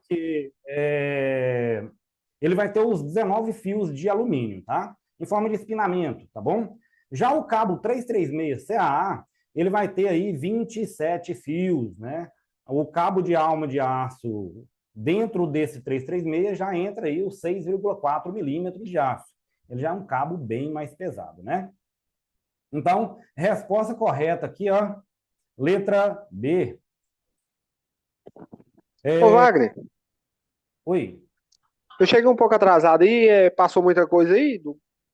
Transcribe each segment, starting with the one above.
que ele vai ter os 19 fios de alumínio, tá? Em forma de espinamento, tá bom? Já o cabo 336 CAA, ele vai ter aí 27 fios, né? O cabo de alma de aço dentro desse 336 já entra aí os 6,4 milímetros de aço. Ele já é um cabo bem mais pesado, né? Então, resposta correta aqui, ó, letra B. Ô, Wagner, Oi. eu cheguei um pouco atrasado aí, passou muita coisa aí?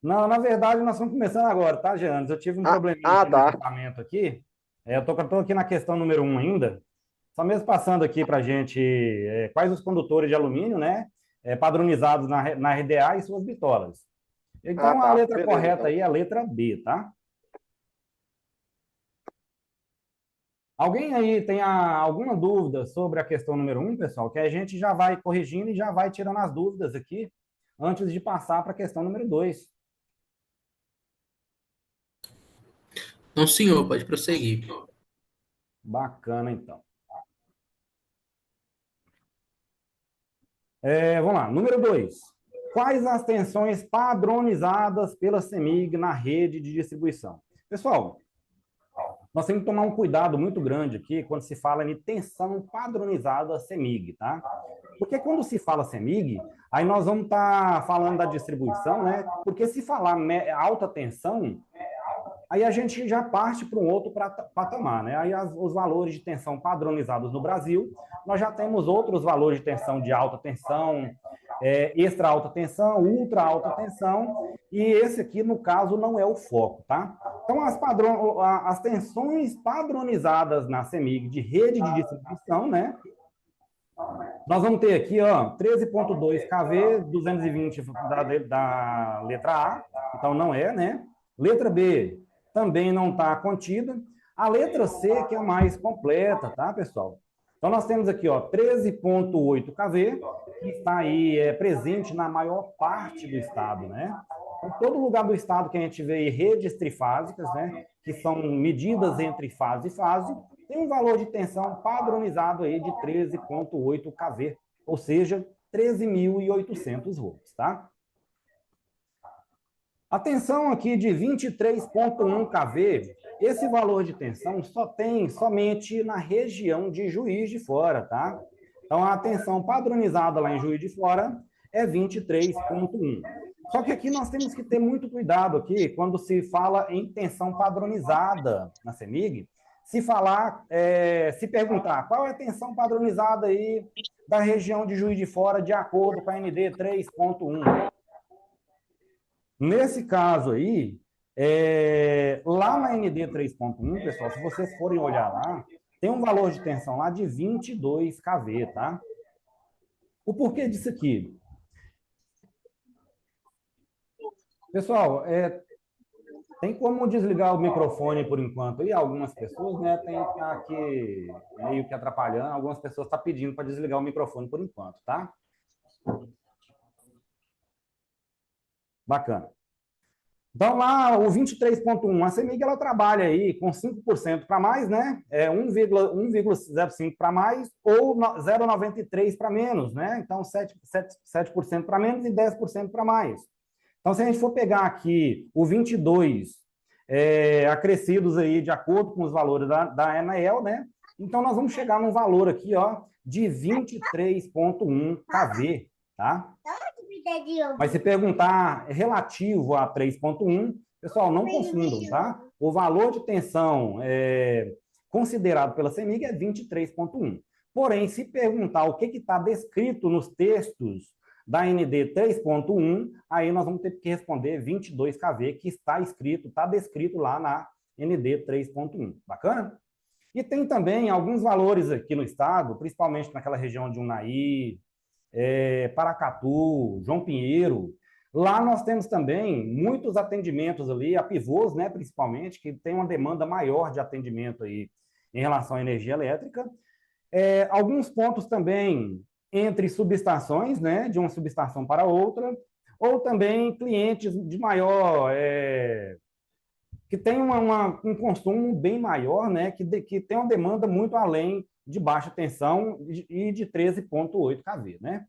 Não, na verdade, nós estamos começando agora, tá, Jeanes? Eu tive um probleminha aqui no Tá. equipamento aqui. Eu tô aqui na questão número um ainda. Só mesmo passando aqui para a gente quais os condutores de alumínio, né? Padronizados na RDA e suas bitolas. Então, a Tá. letra Beleza, correta então. aí é a letra B, tá? Alguém aí tem alguma dúvida sobre a questão número um, pessoal? Que a gente já vai corrigindo e já vai tirando as dúvidas aqui antes de passar para a questão número dois. Não, senhor, pode prosseguir. Bacana, então. Vamos lá. Número 2. Quais as tensões padronizadas pela CEMIG na rede de distribuição? Pessoal, nós temos que tomar um cuidado muito grande aqui quando se fala em tensão padronizada CEMIG, tá? Porque quando se fala CEMIG, aí nós vamos estar falando da distribuição, né? Porque se falar alta tensão, aí a gente já parte para um outro patamar, né? Aí os valores de tensão padronizados no Brasil, nós já temos outros valores de tensão de alta tensão, extra alta tensão, ultra alta tensão, e esse aqui, no caso, não é o foco, tá? Então, as tensões padronizadas na CEMIG de rede de distribuição, né? Nós vamos ter aqui, ó, 13,2 kV, 220 da letra A, então não é, né? Letra B também não está contida. A letra C, que é a mais completa, tá, pessoal? Então nós temos aqui, ó, 13,8 kV, que está aí presente na maior parte do estado, né? Em todo lugar do estado que a gente vê redes trifásicas, né, que são medidas entre fase e fase, tem um valor de tensão padronizado aí de 13,8 kV, ou seja, 13.800 volts, tá? A tensão aqui de 23,1 kV, esse valor de tensão só tem somente na região de Juiz de Fora, tá? Então, a tensão padronizada lá em Juiz de Fora é 23,1. Só que aqui nós temos que ter muito cuidado aqui quando se fala em tensão padronizada na CEMIG, se perguntar qual é a tensão padronizada aí da região de Juiz de Fora de acordo com a ND 3.1. Nesse caso aí, lá na ND 3.1, pessoal, se vocês forem olhar lá, tem um valor de tensão lá de 22 kV, tá? O porquê disso aqui? Pessoal, tem como desligar o microfone por enquanto e algumas pessoas, né, tem que estar aqui meio que atrapalhando, algumas pessoas estão pedindo para desligar o microfone por enquanto, tá? Bacana. Então, lá, o 23,1, a CEMIG, ela trabalha aí com 5% para mais, né? 1,05 para mais ou 0,93 para menos, né? Então, 7% para menos e 10% para mais. Então, se a gente for pegar aqui o 22 acrescidos aí de acordo com os valores da Enel, né? Então, nós vamos chegar num valor aqui, ó, de 23,1 kV, tá? Mas se perguntar relativo a 3,1, pessoal, não confundam, tá? O valor de tensão considerado pela CEMIG é 23,1. Porém, se perguntar o que está descrito nos textos da ND 3.1, aí nós vamos ter que responder 22 kV, que está descrito lá na ND 3.1. Bacana? E tem também alguns valores aqui no estado, principalmente naquela região de Unai, Paracatu, João Pinheiro. Lá nós temos também muitos atendimentos ali, a pivôs, né, principalmente, que tem uma demanda maior de atendimento aí em relação à energia elétrica. Alguns pontos também entre subestações, né, de uma subestação para outra, ou também clientes de maior que tem um consumo bem maior, né? Que tem uma demanda muito além de baixa tensão e de 13,8 kV, né?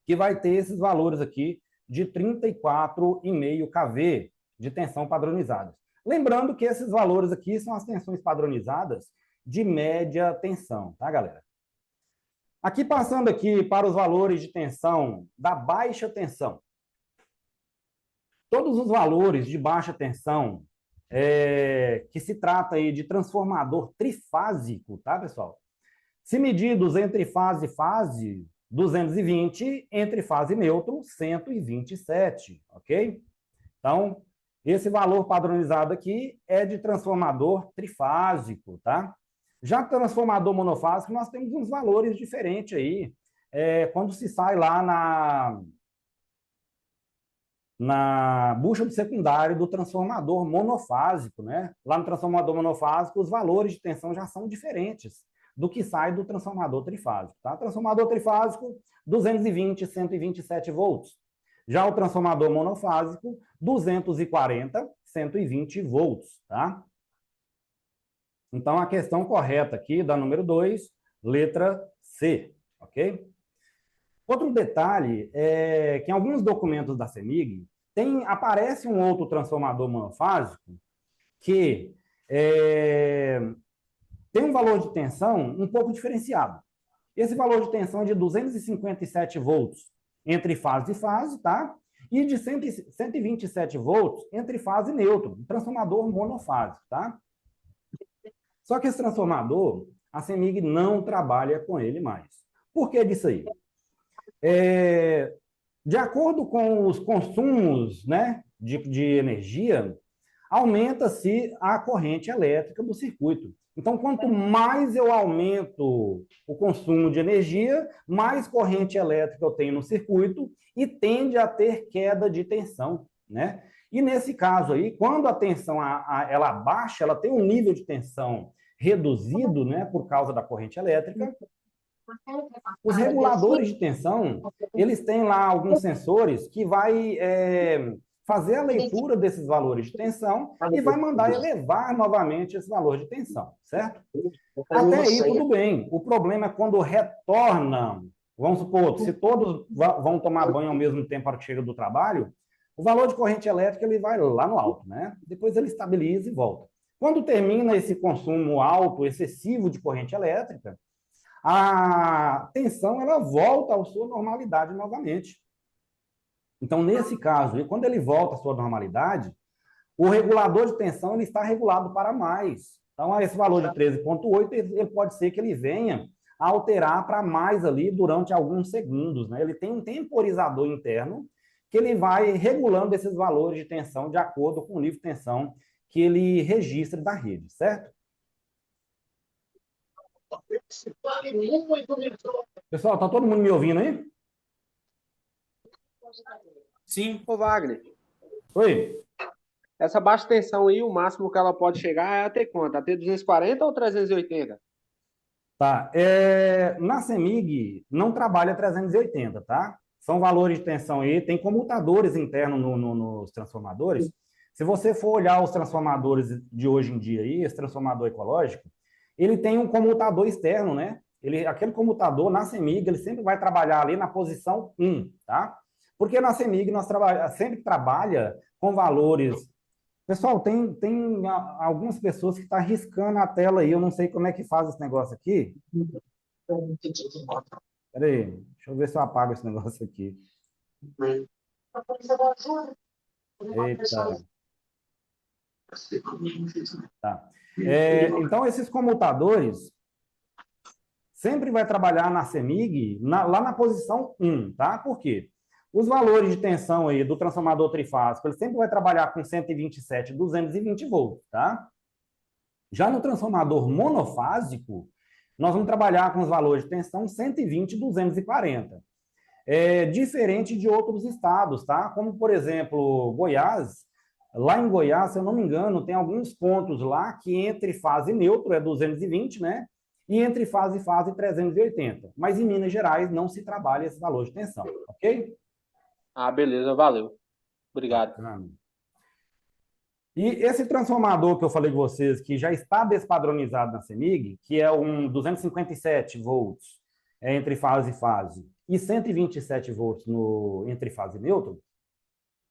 Que vai ter esses valores aqui de 34,5 kV de tensão padronizadas. Lembrando que esses valores aqui são as tensões padronizadas de média tensão, tá, galera? Aqui passando aqui para os valores de tensão da baixa tensão. Todos os valores de baixa tensão, que se trata aí de transformador trifásico, tá, pessoal? Se medidos entre fase e fase, 220, entre fase e neutro, 127, ok? Então, esse valor padronizado aqui é de transformador trifásico, tá? Já transformador monofásico, nós temos uns valores diferentes aí. Quando se sai lá na bucha do secundário do transformador monofásico, né? Lá no transformador monofásico, os valores de tensão já são diferentes do que sai do transformador trifásico, tá? Transformador trifásico, 220, 127 volts. Já o transformador monofásico, 240, 120 volts, tá? Então, a questão correta aqui, da número 2, letra C, ok? Outro detalhe é que em alguns documentos da CEMIG aparece um outro transformador monofásico que tem um valor de tensão um pouco diferenciado. Esse valor de tensão é de 257 volts entre fase e fase, tá? E de 127 volts entre fase e neutro, um transformador monofásico, tá? Só que esse transformador, a CEMIG não trabalha com ele mais. Por que disso aí? De acordo com os consumos, né, de energia, aumenta-se a corrente elétrica do circuito. Então, quanto mais eu aumento o consumo de energia, mais corrente elétrica eu tenho no circuito e tende a ter queda de tensão, né? E nesse caso aí, quando a tensão ela baixa, ela tem um nível de tensão reduzido, né, por causa da corrente elétrica. Os reguladores de tensão, eles têm lá alguns sensores que vai fazer a leitura desses valores de tensão e vai mandar elevar novamente esse valor de tensão, certo? Até aí, tudo bem. O problema é quando retorna, vamos supor, se todos vão tomar banho ao mesmo tempo para que chega do trabalho, o valor de corrente elétrica ele vai lá no alto, né? Depois ele estabiliza e volta. Quando termina esse consumo alto, excessivo de corrente elétrica, a tensão ela volta à sua normalidade novamente. Então, nesse caso, quando ele volta à sua normalidade, o regulador de tensão ele está regulado para mais. Então, esse valor de 13,8, ele pode ser que ele venha a alterar para mais ali durante alguns segundos, né? Ele tem um temporizador interno que ele vai regulando esses valores de tensão de acordo com o nível de tensão que ele registra da rede, certo? Pessoal, tá todo mundo me ouvindo aí? Sim. Ô, Wagner, Oi? essa baixa tensão aí, o máximo que ela pode chegar é até quanto? Até 240 ou 380? Tá. Na CEMIG não trabalha 380, tá? São valores de tensão aí, tem comutadores internos nos transformadores. Se você for olhar os transformadores de hoje em dia aí, esse transformador ecológico, ele tem um comutador externo, né? Aquele comutador na CEMIG, ele sempre vai trabalhar ali na posição 1, tá? Porque na CEMIG nós sempre trabalha com valores. Pessoal, tem algumas pessoas que estão riscando a tela aí, eu não sei como é que faz esse negócio aqui. Espera aí, deixa eu ver se eu apago esse negócio aqui. Eita. Tá. Então, esses comutadores sempre vai trabalhar na CEMIG lá na posição 1, tá? Por quê? Os valores de tensão aí do transformador trifásico, ele sempre vai trabalhar com 127, 220 volts, tá? Já no transformador monofásico, nós vamos trabalhar com os valores de tensão 120, 240. Diferente de outros estados, tá? Como, por exemplo, Goiás. Lá em Goiás, se eu não me engano, tem alguns pontos lá que entre fase neutro é 220, né? E entre fase e fase 380. Mas em Minas Gerais não se trabalha esse valor de tensão, ok? Ah, beleza, valeu. Obrigado. Bacana. E esse transformador que eu falei com vocês, que já está despadronizado na CEMIG, que é um 257 volts entre fase e fase, e 127 volts entre fase e neutro, o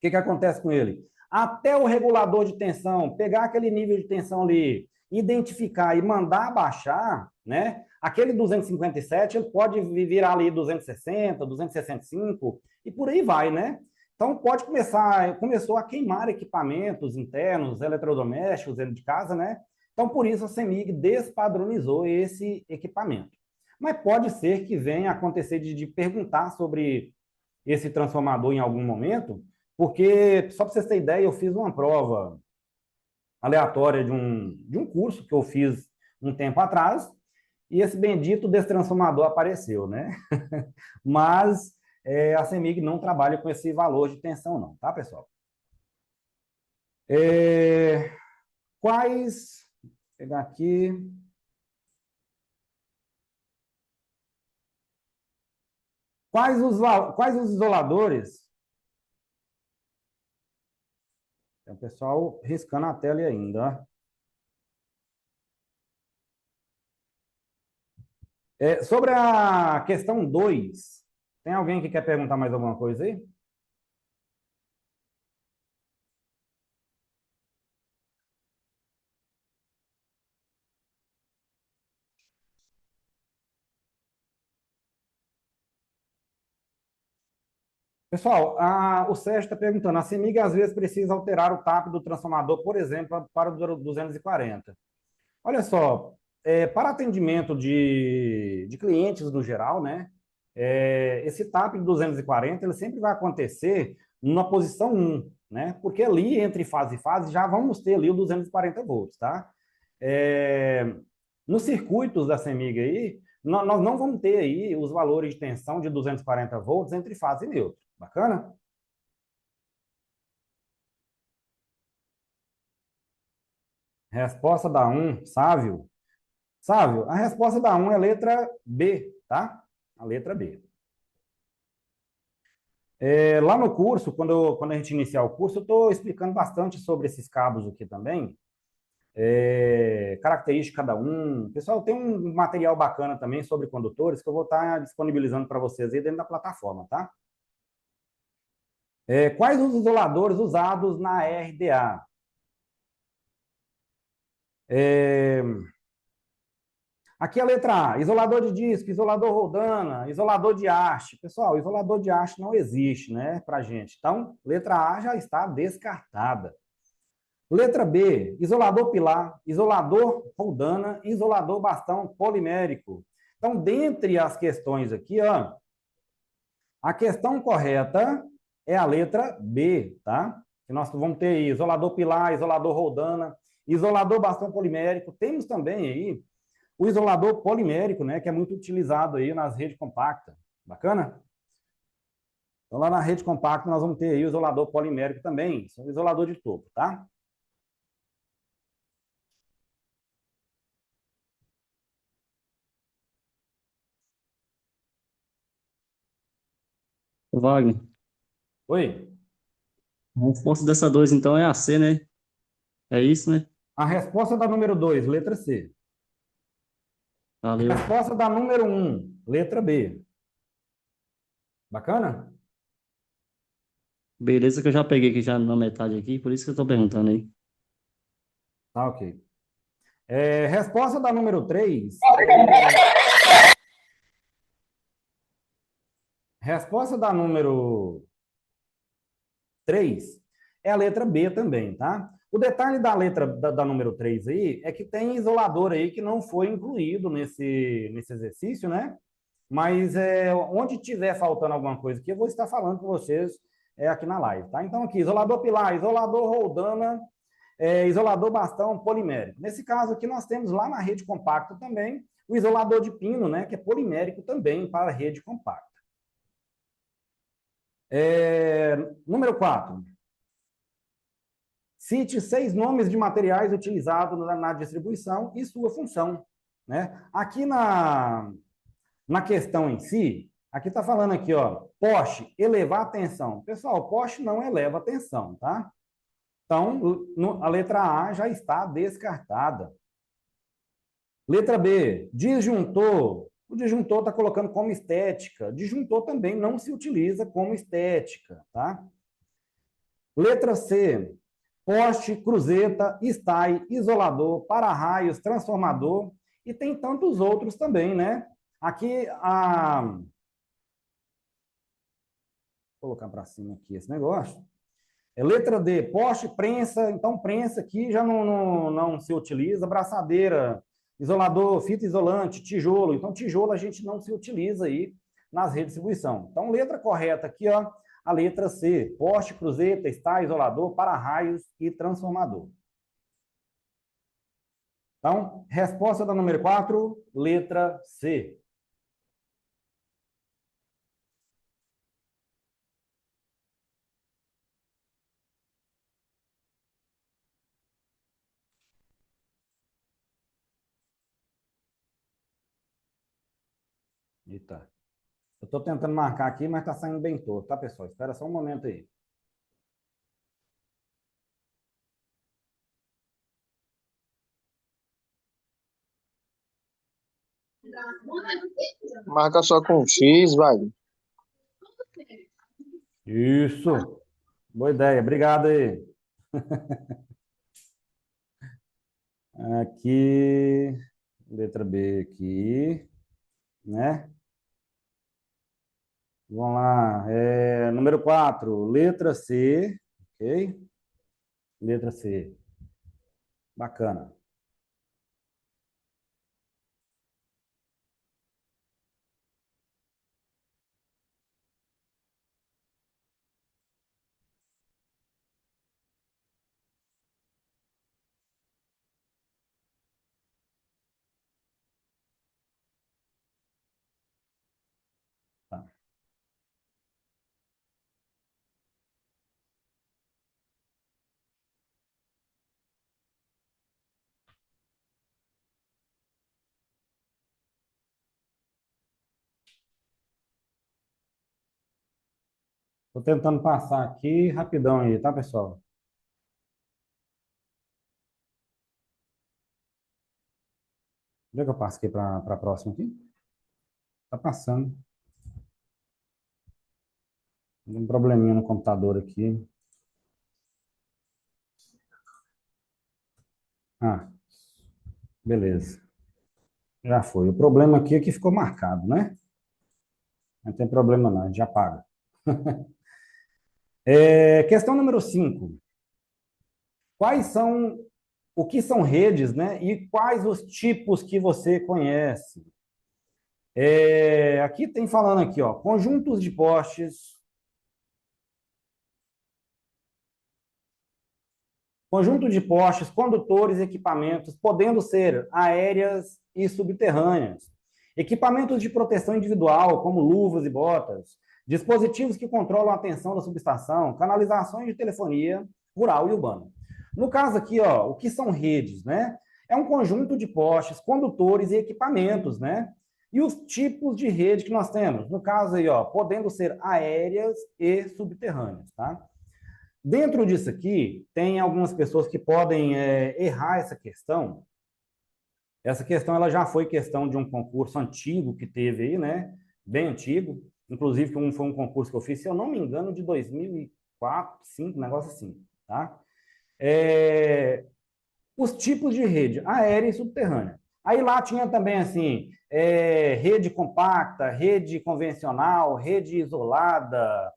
que acontece com ele? Até o regulador de tensão pegar aquele nível de tensão ali, identificar e mandar baixar, né? Aquele 257 ele pode virar ali 260, 265 e por aí vai, né? Então começou a queimar equipamentos internos, eletrodomésticos dentro de casa, né? Então por isso a CEMIG despadronizou esse equipamento. Mas pode ser que venha acontecer de perguntar sobre esse transformador em algum momento, porque, só para vocês terem ideia, eu fiz uma prova aleatória de um curso que eu fiz um tempo atrás, e esse bendito desse transformador apareceu, né? Mas a CEMIG não trabalha com esse valor de tensão, não, tá, pessoal? Quais... Vou pegar aqui... Quais os isoladores... Tem o pessoal riscando a tela ainda. Sobre a questão 2, tem alguém que quer perguntar mais alguma coisa aí? Pessoal, o Sérgio está perguntando, a CEMIG às vezes precisa alterar o TAP do transformador, por exemplo, para o 240. Olha só, para atendimento de clientes no geral, né, esse TAP de 240 ele sempre vai acontecer na posição 1, né, porque ali entre fase e fase já vamos ter ali o 240 volts, tá? Nos circuitos da CEMIG aí, nós não vamos ter aí os valores de tensão de 240 volts entre fase e neutro. Bacana? Resposta da 1, Sávio. Sávio, a resposta da 1 é a letra B, tá? A letra B. Lá no curso, quando a gente iniciar o curso, eu estou explicando bastante sobre esses cabos aqui também. Característica de cada um. Pessoal, tem um material bacana também sobre condutores que eu vou estar disponibilizando para vocês aí dentro da plataforma, tá? Quais os isoladores usados na RDA? Aqui a letra A, isolador de disco, isolador Rodana, isolador de haste. Pessoal, isolador de haste não existe, né, para gente. Então, letra A já está descartada. Letra B, isolador pilar, isolador Rodana, isolador bastão polimérico. Então, dentre as questões aqui, ó, a questão correta é a letra B, tá? Que nós vamos ter aí isolador pilar, isolador Rodana, isolador bastão polimérico. Temos também aí o isolador polimérico, né, que é muito utilizado aí nas redes compactas. Bacana? Então, lá na rede compacta, nós vamos ter aí o isolador polimérico também. Isso é um isolador de topo, tá? Wagner, Oi? a resposta dessa 2, então, é a C, né? É isso, né? A resposta da número 2, letra C. Valeu. Resposta da número 1, letra B. Bacana? Beleza que eu já peguei aqui já na metade aqui, por isso que eu tô perguntando aí. Tá, ok. Resposta da número 3. Resposta da número 3 é a letra B também, tá? O detalhe da letra da número 3 aí é que tem isolador aí que não foi incluído nesse exercício, né? Mas onde tiver faltando alguma coisa aqui, eu vou estar falando com vocês aqui na live, tá? Então aqui, isolador pilar, isolador Rodana, isolador bastão polimérico. Nesse caso aqui nós temos lá na rede compacta também o isolador de pino, né? Que é polimérico também para a rede compacta. Número 4. Cite 6 nomes de materiais utilizados na distribuição e sua função, né? Aqui na questão em si, aqui está falando aqui, ó, poste, elevar a tensão. Pessoal, poste não eleva a tensão, tá? Então, a letra A já está descartada. Letra B, disjuntor. O disjuntor está colocando como estética. Disjuntor também não se utiliza como estética, tá? Letra C, poste, cruzeta, estai, isolador, para-raios, transformador, e tem tantos outros também, né? Aqui, vou colocar para cima aqui esse negócio. Letra D, poste, prensa. Então, prensa aqui já não se utiliza. Braçadeira, isolador, fita isolante, tijolo. Então, tijolo a gente não se utiliza aí nas redes de distribuição. Então, letra correta aqui, ó, a letra C, poste, cruzeta, está, isolador, para-raios e transformador. Então, resposta da número 4, letra C. Eita. Eu estou tentando marcar aqui, mas está saindo bem torto, tá, pessoal? Espera só um momento aí. Marca só com X, vai. Isso. Boa ideia. Obrigado aí. Aqui, letra B aqui, né? Vamos lá. Número 4, letra C, ok? Letra C. Bacana. Tá. Estou tentando passar aqui rapidão aí, tá, pessoal? Onde é que eu passo aqui para a próxima aqui? Tá passando. Tem um probleminha no computador aqui. Ah, beleza. Já foi. O problema aqui é que ficou marcado, né? Não tem problema não, a gente já paga. Questão número 5. Quais são, o que são redes, né? E quais os tipos que você conhece? Aqui tem falando aqui, ó, conjuntos de postes, condutores, equipamentos, podendo ser aéreas e subterrâneas, equipamentos de proteção individual, como luvas e botas, dispositivos que controlam a tensão da subestação, canalizações de telefonia rural e urbana. No caso aqui, ó, o que são redes, né? É um conjunto de postes, condutores e equipamentos, né? E os tipos de rede que nós temos, no caso aí, ó, podendo ser aéreas e subterrâneas, tá? Dentro disso aqui, tem algumas pessoas que podem errar essa questão. Essa questão ela já foi questão de um concurso antigo que teve aí, né? Bem antigo. Inclusive, foi um concurso que eu fiz, se eu não me engano, de 2004, 2005, um negócio assim, tá? Os tipos de rede, aérea e subterrânea. Aí lá tinha também, assim, rede compacta, rede convencional, rede isolada,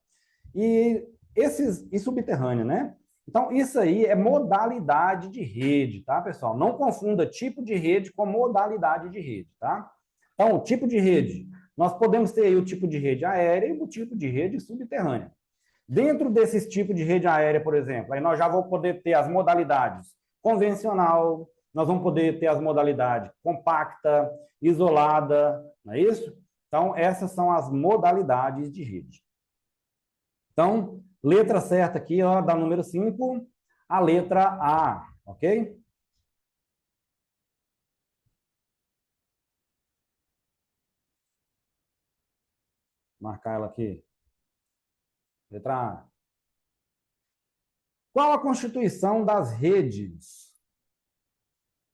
e subterrânea, né? Então, isso aí é modalidade de rede, tá, pessoal? Não confunda tipo de rede com modalidade de rede, tá? Então, tipo de rede, nós podemos ter aí o tipo de rede aérea e o tipo de rede subterrânea. Dentro desses tipos de rede aérea, por exemplo, aí nós já vamos poder ter as modalidades convencional, nós vamos poder ter as modalidades compacta, isolada, não é isso? Então, essas são as modalidades de rede. Então, letra certa aqui, ó, da número 5, a letra A, ok? Marcar ela aqui. Letra A. Qual a constituição das redes?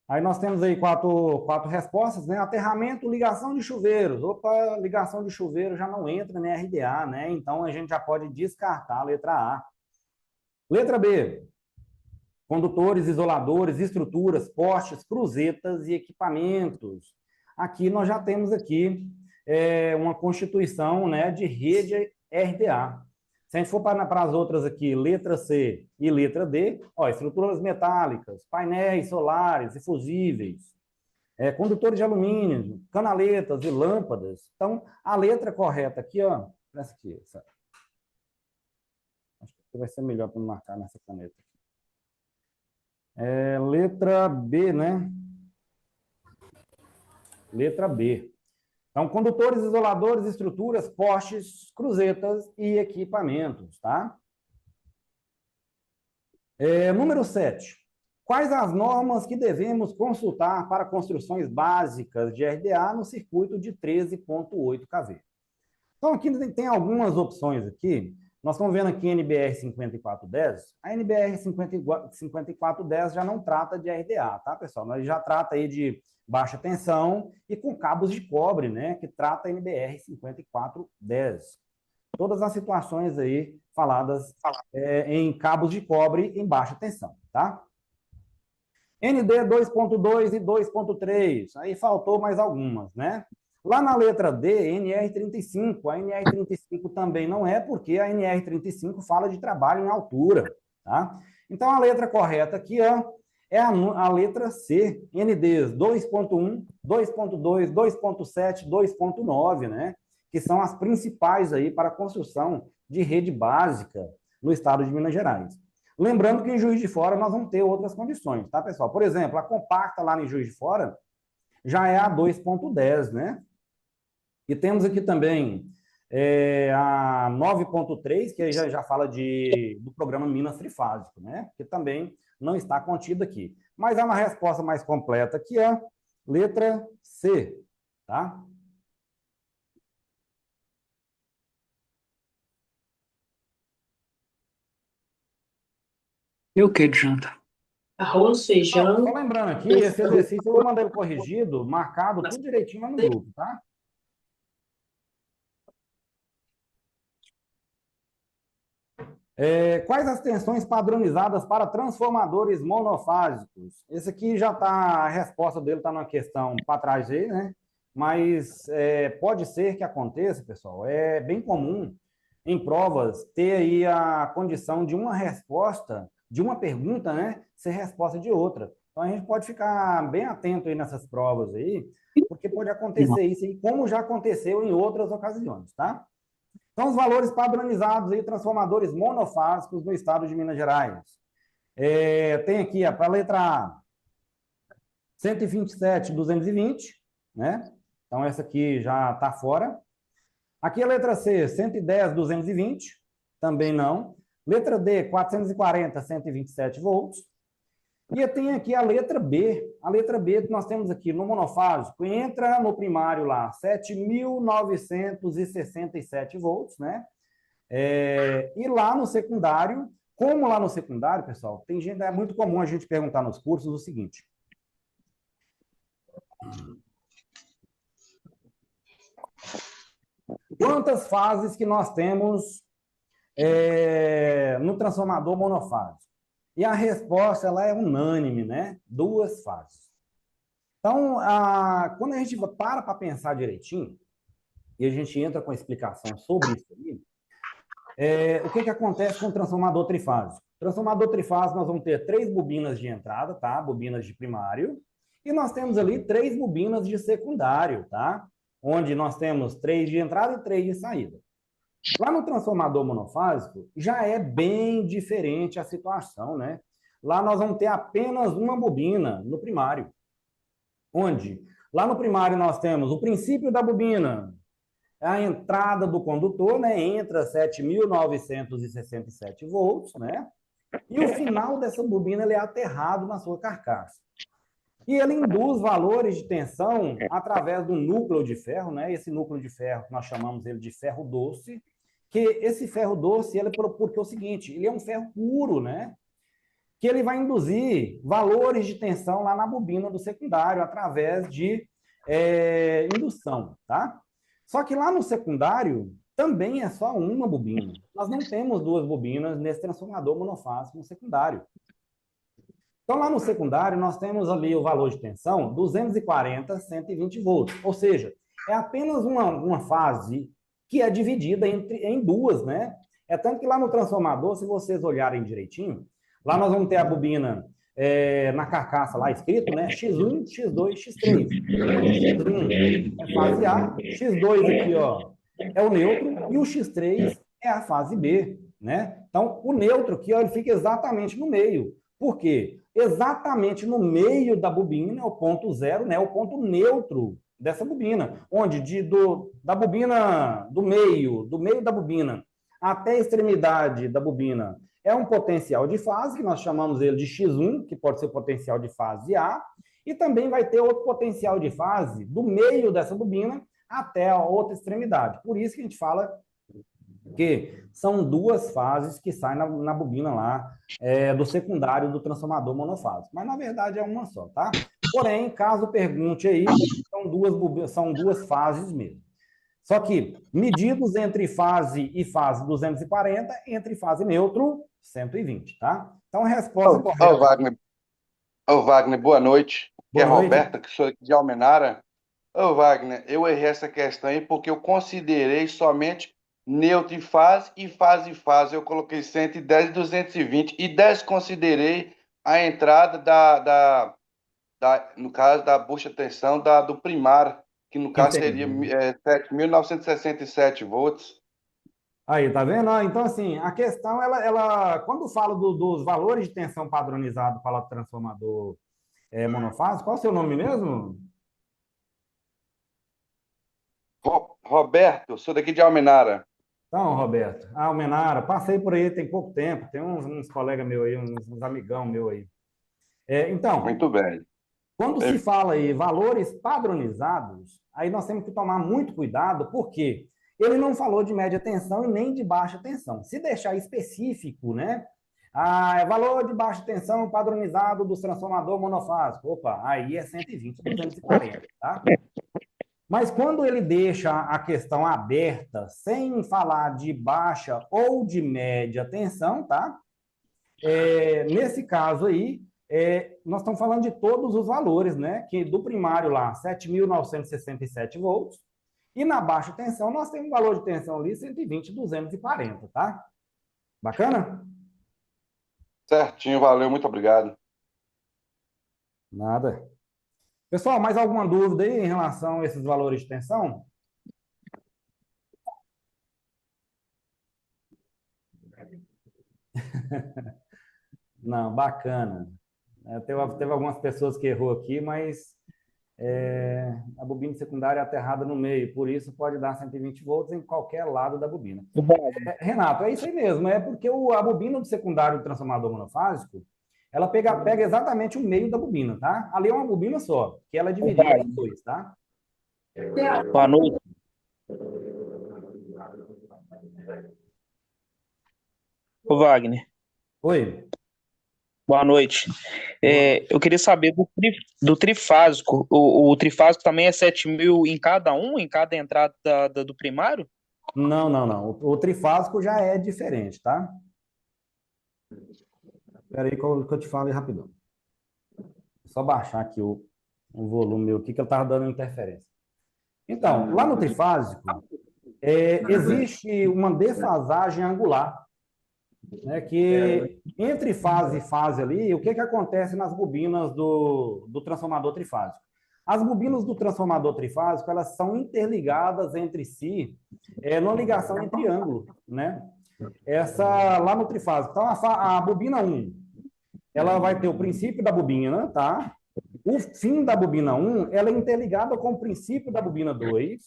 Aí nós temos aí quatro respostas, né? Aterramento, ligação de chuveiros. Opa, ligação de chuveiro já não entra na RDA, né? Então a gente já pode descartar a letra A. Letra B. Condutores, isoladores, estruturas, postes, cruzetas e equipamentos. Aqui nós já temos aqui uma constituição, né, de rede RDA. Se a gente for para as outras aqui, letra C e letra D, ó, estruturas metálicas, painéis solares e fusíveis, condutores de alumínio, canaletas e lâmpadas. Então, a letra correta aqui, ó, essa aqui, acho que vai ser melhor para marcar nessa caneta. Letra B, né? Letra B. Então, condutores, isoladores, estruturas, postes, cruzetas e equipamentos, tá? Número 7. Quais as normas que devemos consultar para construções básicas de RDA no circuito de 13.8 kV? Então, aqui tem algumas opções aqui. Nós estamos vendo aqui NBR 5410. A NBR 5410 já não trata de RDA, tá, pessoal? Mas já trata aí de baixa tensão e com cabos de cobre, né, que trata a NBR 5410. Todas as situações aí faladas em cabos de cobre em baixa tensão, tá? ND 2.2 e 2.3, aí faltou mais algumas, né? Lá na letra D, NR35, a NR35 também não é, porque a NR35 fala de trabalho em altura, tá? Então, a letra correta aqui, ó, é a letra C, NDs 2.1, 2.2, 2.7, 2.9, né? Que são as principais aí para a construção de rede básica no estado de Minas Gerais. Lembrando que em Juiz de Fora nós vamos ter outras condições, tá, pessoal? Por exemplo, a compacta lá em Juiz de Fora já é a 2.10, né? E temos aqui também a 9.3, que aí já fala do programa Minas Trifásico, né? Que também não está contido aqui. Mas é uma resposta mais completa aqui, ó, letra C, tá? E o que de janta? Arroz, feijão. Só lembrando aqui, esse exercício eu mandei corrigido, marcado, tudo direitinho lá no grupo, tá? Quais as tensões padronizadas para transformadores monofásicos? Esse aqui já está, a resposta dele está numa questão para trás aí, né? Mas pode ser que aconteça, pessoal, é bem comum em provas ter aí a condição de uma resposta, de uma pergunta, né, ser resposta de outra. Então a gente pode ficar bem atento aí nessas provas aí, porque pode acontecer isso aí, como já aconteceu em outras ocasiões, tá? São os valores padronizados aí, transformadores monofásicos no estado de Minas Gerais. Tem aqui, para a letra A, 127.220, né? Então, essa aqui já está fora. Aqui a letra C, 110.220, também não. Letra D, 440, 127 volts. E tem aqui a letra B. A letra B que nós temos aqui no monofásico, entra no primário lá, 7.967 volts, né? E lá no secundário, como lá no secundário, pessoal, tem gente, é muito comum a gente perguntar nos cursos o seguinte. Quantas fases que nós temos no transformador monofásico? E a resposta ela é unânime, né? 2 fases. Então, quando a gente para pensar direitinho, e a gente entra com a explicação sobre isso aí, o que acontece com o transformador trifásico? Transformador trifásico, nós vamos ter 3 bobinas de entrada, tá? Bobinas de primário, e nós temos ali 3 bobinas de secundário, tá? Onde nós temos 3 de entrada e 3 de saída. Lá no transformador monofásico, já é bem diferente a situação, né? Lá nós vamos ter apenas uma bobina no primário. Onde? Lá no primário nós temos o princípio da bobina, a entrada do condutor, né? Entra 7.967 volts, né? E o final dessa bobina ele é aterrado na sua carcaça. E ele induz valores de tensão através do núcleo de ferro, né? Esse núcleo de ferro, nós chamamos ele de ferro doce, que esse ferro doce, ele é porque é o seguinte, ele é um ferro puro, né? que ele vai induzir valores de tensão lá na bobina do secundário através de indução, tá? Só que lá no secundário também é só uma bobina. Nós não temos duas bobinas nesse transformador monofásico no secundário. Então, lá no secundário, nós temos ali o valor de tensão 240, 120 volts. Ou seja, é apenas uma fase que é dividida em duas, né? É tanto que lá no transformador, se vocês olharem direitinho, lá nós vamos ter a bobina na carcaça lá escrito, né? X1, X2, X3. X1 é fase A, X2 aqui, ó, é o neutro, e o X3 é a fase B, né? Então, o neutro aqui, ó, ele fica exatamente no meio. Por quê? Exatamente no meio da bobina é o ponto zero, né? O ponto neutro dessa bobina, onde da bobina do meio da bobina até a extremidade da bobina é um potencial de fase, que nós chamamos ele de X1, que pode ser potencial de fase A, e também vai ter outro potencial de fase do meio dessa bobina até a outra extremidade. Por isso que a gente fala que são duas fases que saem na bobina lá do secundário do transformador monofásico. Mas, na verdade, é uma só, tá? Porém, caso pergunte aí, são duas fases mesmo. Só que medidos entre fase e fase 240, entre fase neutro, 120, tá? Então, a resposta correta... Wagner, boa noite. Boa é noite. Roberta, que sou aqui de Almenara. Wagner, eu errei essa questão aí porque eu considerei somente neutro e fase. Eu coloquei 110 e 220 e desconsiderei a entrada no caso da bucha tensão do primário, que no caso seria 7.967 volts. Aí, tá vendo? Então, assim, a questão, ela quando fala dos valores de tensão padronizado para o transformador monofásico, qual é o seu nome mesmo? Roberto, sou daqui de Almenara. Então, Roberto, Almenara, passei por aí tem pouco tempo, tem uns colegas meus aí, uns amigão meu aí. Então, muito bem. Quando se fala aí valores padronizados, aí nós temos que tomar muito cuidado, porque ele não falou de média tensão e nem de baixa tensão. Se deixar específico, né? Valor de baixa tensão padronizado do transformador monofásico. Opa, aí é 120, 240, tá? Mas quando ele deixa a questão aberta, sem falar de baixa ou de média tensão, tá? Nesse caso aí, nós estamos falando de todos os valores, né? Que do primário lá, 7.967 volts, e na baixa tensão nós temos um valor de tensão ali, 120, 240, tá? Bacana? Certinho, valeu, muito obrigado. Nada. Pessoal, mais alguma dúvida aí em relação a esses valores de tensão? Não, bacana. Teve algumas pessoas que errou aqui, mas a bobina secundária é aterrada no meio, por isso pode dar 120 volts em qualquer lado da bobina. Renato, é isso aí mesmo, é porque a bobina do secundário do transformador monofásico, ela pega exatamente o meio da bobina, tá? Ali é uma bobina só, que ela é dividida em dois, tá? Boa noite. Ô, Wagner. Oi. Boa noite. Eu queria saber do trifásico. O trifásico também é 7.000 em cada em cada entrada do primário? Não. O trifásico já é diferente, tá? Espera aí que eu te falo aí rapidão. Só baixar aqui o volume meu aqui, que eu estava dando interferência. Então, lá no trifásico, existe uma defasagem angular, né, que entre fase e fase ali, o que acontece nas bobinas do transformador trifásico? As bobinas do transformador trifásico, elas são interligadas entre si, numa ligação em triângulo, né? Lá no trifásico. Então, a bobina 1, ela vai ter o princípio da bobina, tá? O fim da bobina 1, ela é interligada com o princípio da bobina 2,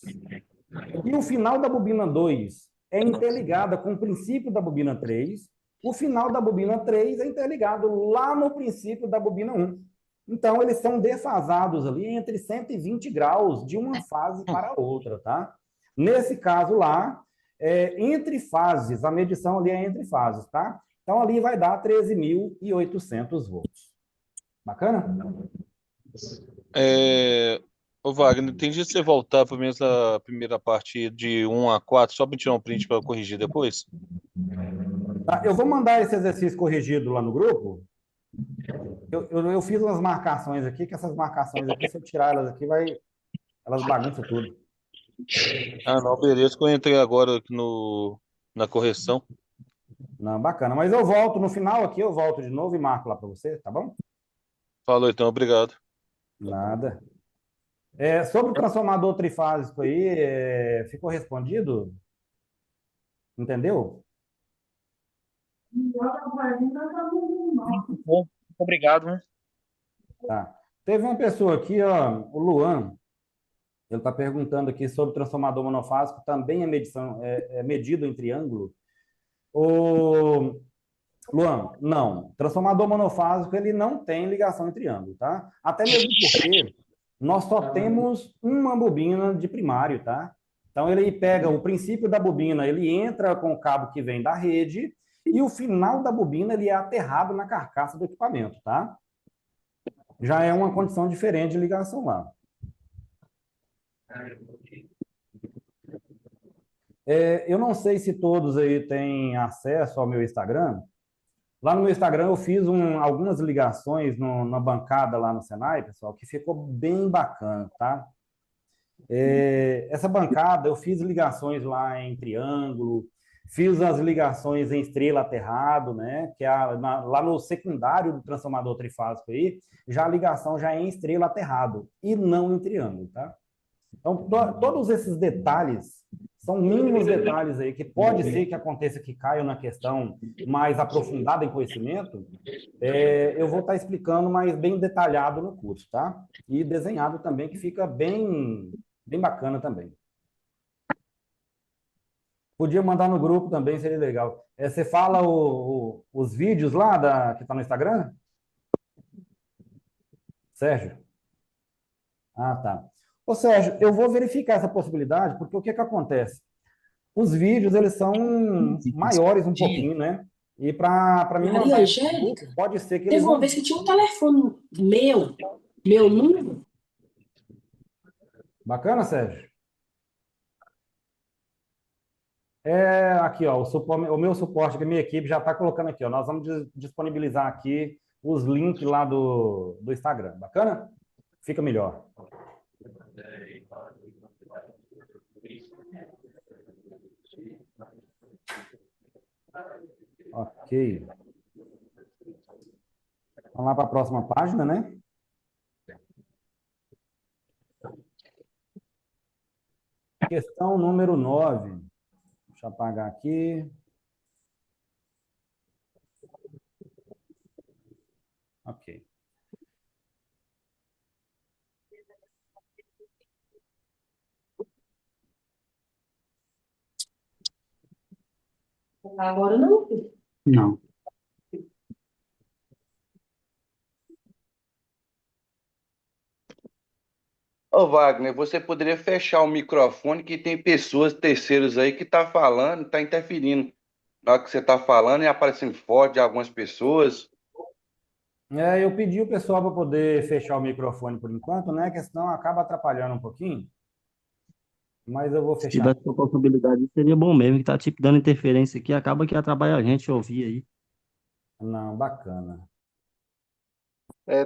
e o final da bobina 2 é interligada com o princípio da bobina 3, o final da bobina 3 é interligado lá no princípio da bobina 1. Então, eles são defasados ali entre 120 graus de uma fase para a outra, tá? Nesse caso lá, entre fases, a medição ali é entre fases, tá? Então, ali vai dar 13.800 volts. Bacana? Ô Wagner, tem jeito de você voltar pelo menos na primeira parte de 1 a 4, só para tirar um print para corrigir depois? Tá, eu vou mandar esse exercício corrigido lá no grupo. Eu fiz umas marcações aqui, que essas marcações aqui, se eu tirar elas aqui, elas bagunçam tudo. Ah, não, beleza, que eu entrei agora aqui na correção. Não, bacana. Mas eu volto no final aqui, eu volto de novo e marco lá para você, tá bom? Falou então, obrigado. Nada. Sobre o transformador trifásico aí, ficou respondido? Entendeu? Bom, obrigado, né? Tá. Teve uma pessoa aqui, ó, o Luan, ele está perguntando aqui sobre transformador monofásico, também é medido em triângulo. O Luan, não. Transformador monofásico, ele não tem ligação em triângulo, tá? Até mesmo porque nós só temos uma bobina de primário, tá? Então, ele pega o princípio da bobina, ele entra com o cabo que vem da rede e o final da bobina, ele é aterrado na carcaça do equipamento, tá? Já é uma condição diferente de ligação lá. Eu não sei se todos aí têm acesso ao meu Instagram. Lá no meu Instagram eu fiz algumas ligações na bancada lá no Senai, pessoal, que ficou bem bacana, tá? Essa bancada eu fiz ligações lá em triângulo, fiz as ligações em estrela aterrado, né? Que é lá no secundário do transformador trifásico aí, já a ligação já é em estrela aterrado e não em triângulo, tá? Então, todos esses detalhes são mínimos detalhes aí que pode ser que aconteça que caiam na questão mais aprofundada em conhecimento. Eu vou estar explicando mais bem detalhado no curso, tá? E desenhado também, que fica bem bacana também. Podia mandar no grupo também, seria legal. Você fala os vídeos lá que está no Instagram? Sérgio? Ah, tá. Ô, Sérgio, eu vou verificar essa possibilidade, porque o que acontece? Os vídeos, eles são maiores um pouquinho, né? E para mim, Maria Angélica, pode ser que teve eles uma não... vez que tinha um telefone meu número. Bacana, Sérgio? Aqui, ó, o meu suporte, que a minha equipe já está colocando aqui, ó. Nós vamos disponibilizar aqui os links lá do Instagram. Bacana? Fica melhor. Ok. Vamos lá para a próxima página, né? Questão número 9. Deixa eu apagar aqui. Ok. Agora não. Não. Ô Wagner, você poderia fechar o microfone que tem pessoas terceiros aí que tá falando, tá interferindo. Na hora que você tá falando e aparecendo forte de algumas pessoas. Eu pedi o pessoal para poder fechar o microfone por enquanto, né? Que senão acaba atrapalhando um pouquinho. Mas eu vou Se fechar. tivesse a possibilidade, seria bom mesmo, que tá tipo dando interferência aqui, acaba que atrapalha a gente ouvir aí. Não, bacana.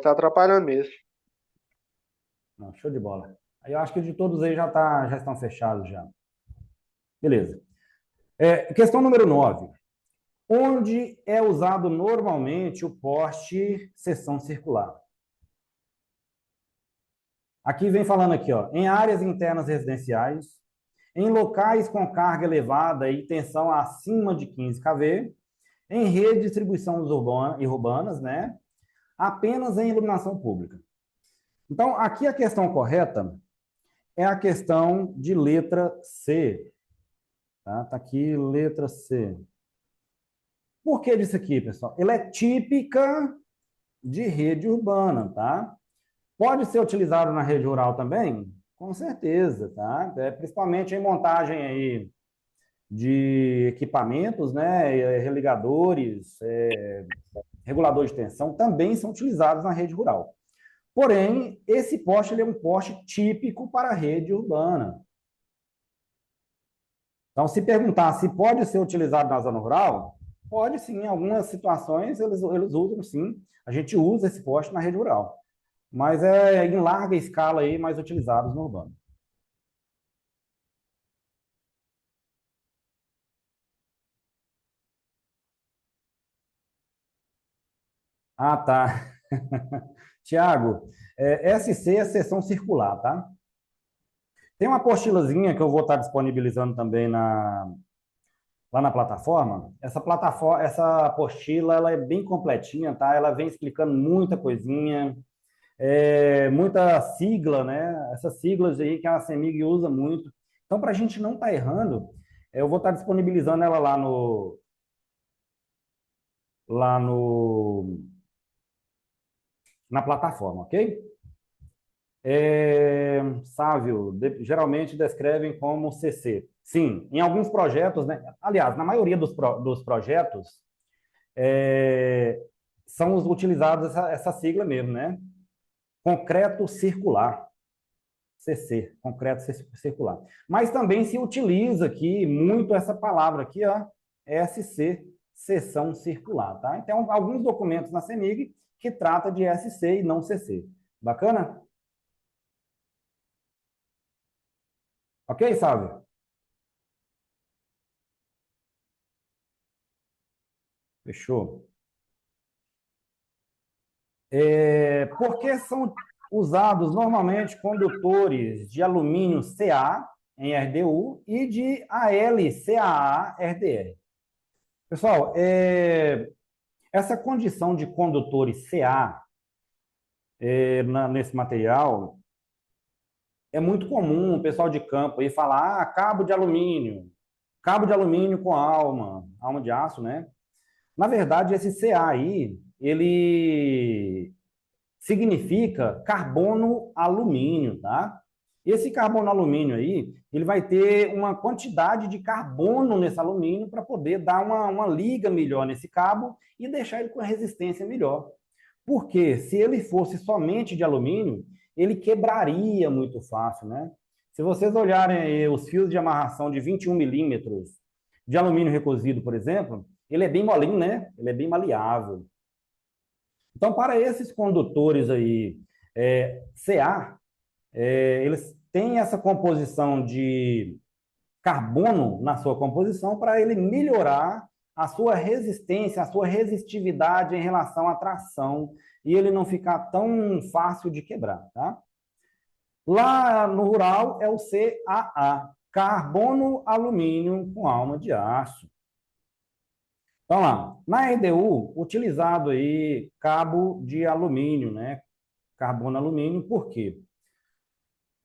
Tá atrapalhando mesmo. Não, show de bola. Aí eu acho que de todos aí já estão fechados já. Beleza. Questão número 9. Onde é usado normalmente o poste seção circular? Aqui vem falando aqui, ó, em áreas internas residenciais, em locais com carga elevada e tensão acima de 15 kV, em rede de distribuição urbanas, né? Apenas em iluminação pública. Então, aqui a questão correta é a questão de letra C. Tá aqui, letra C. Por que disso aqui, pessoal? Ela é típica de rede urbana, tá? Pode ser utilizado na rede rural também? Com certeza, tá? Principalmente em montagem aí de equipamentos, né, religadores, regulador de tensão, também são utilizados na rede rural. Porém, esse poste ele é um poste típico para a rede urbana. Então, se perguntar se pode ser utilizado na zona rural, pode sim, em algumas situações eles usam sim. A gente usa esse poste na rede rural, mas é em larga escala aí mais utilizados no urbano. Ah, tá. Tiago, SC é seção circular, tá? Tem uma apostilazinha que eu vou estar disponibilizando também lá na plataforma. Essa apostila, ela é bem completinha, tá? Ela vem explicando muita coisinha, muita sigla, né? Essas siglas aí que a CEMIG usa muito. Então, para a gente não estar errando, eu vou estar disponibilizando ela na plataforma, ok? Sávio, geralmente descrevem como CC. Sim, em alguns projetos, né? Aliás, na maioria dos projetos, são utilizados essa sigla mesmo, né? Concreto circular. CC, concreto circular. Mas também se utiliza aqui muito essa palavra aqui, ó, SC, seção circular, tá? Então, alguns documentos na CEMIG que trata de SC e não CC. Bacana? Ok, Sávio? Fechou. Por que são usados normalmente condutores de alumínio Ca em RDU e de AlCaA RDR? Pessoal, essa condição de condutores Ca nesse material é muito comum o pessoal de campo aí falar cabo de alumínio com alma de aço, né? Na verdade, esse Ca aí, ele significa carbono-alumínio, tá? Esse carbono-alumínio aí, ele vai ter uma quantidade de carbono nesse alumínio para poder dar uma liga melhor nesse cabo e deixar ele com a resistência melhor. Porque se ele fosse somente de alumínio, ele quebraria muito fácil, né? Se vocês olharem aí os fios de amarração de 21 milímetros de alumínio recozido, por exemplo, ele é bem molinho, né? Ele é bem maleável. Então, para esses condutores aí, Ca, eles têm essa composição de carbono na sua composição para ele melhorar a sua resistência, a sua resistividade em relação à tração e ele não ficar tão fácil de quebrar, tá? Lá no rural é o CaA, carbono-alumínio com alma de aço. Então lá, na RDU, utilizado aí cabo de alumínio, né? Carbono-alumínio, por quê?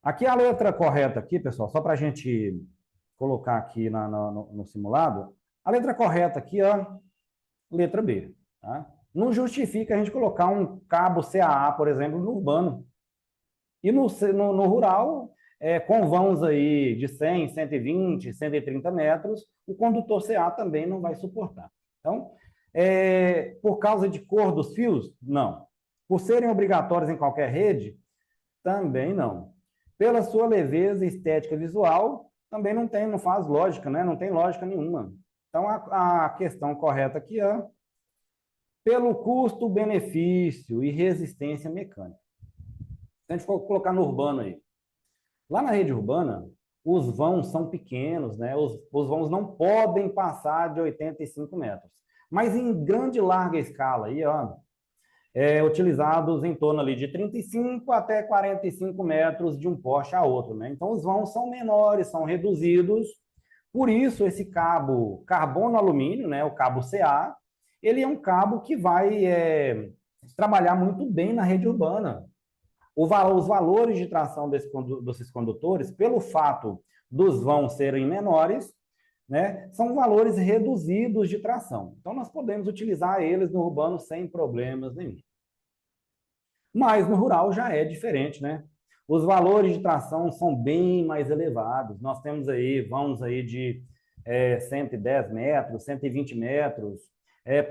Aqui a letra correta aqui, pessoal, só para a gente colocar aqui no simulado, a letra correta aqui, ó, letra B, tá? Não justifica a gente colocar um cabo CaA, por exemplo, no urbano. E no rural, com vãos aí de 100, 120, 130 metros, o condutor Ca também não vai suportar. Então, por causa de cor dos fios? Não. Por serem obrigatórios em qualquer rede? Também não. Pela sua leveza estética visual, também não faz lógica, né? Não tem lógica nenhuma. Então, a questão correta aqui é pelo custo-benefício e resistência mecânica. Se a gente for colocar no urbano aí. Lá na rede urbana, os vãos são pequenos, né? Os vãos não podem passar de 85 metros. Mas em grande e larga escala, aí, ó, utilizados em torno ali de 35 até 45 metros de um poste a outro, né? Então, os vãos são menores, são reduzidos. Por isso, esse cabo carbono-alumínio, né, o cabo Ca, ele é um cabo que vai trabalhar muito bem na rede urbana. Os valores de tração desses condutores, pelo fato dos vãos serem menores, né, são valores reduzidos de tração. Então, nós podemos utilizar eles no urbano sem problemas nenhum. Mas no rural já é diferente, né? Os valores de tração são bem mais elevados. Nós temos aí vãos aí de 110 metros, 120 metros,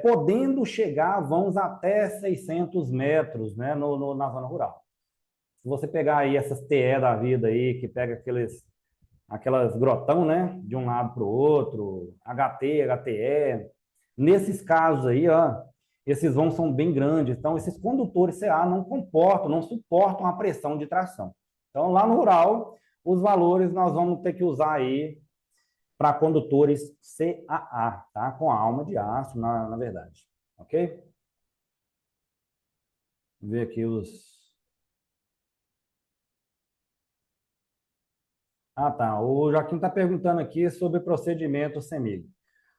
podendo chegar vãos até 600 metros, né, na zona rural. Se você pegar aí essas TE da vida aí, que pega aquelas grotão, né, de um lado para o outro, HT, HTE, nesses casos aí, ó, esses vãos são bem grandes, então esses condutores CA não suportam a pressão de tração. Então, lá no rural, os valores nós vamos ter que usar aí para condutores CAA, tá? Com a alma de aço, na verdade. Ok? Vou ver aqui os... Ah, tá. O Joaquim está perguntando aqui sobre procedimento CEMIG.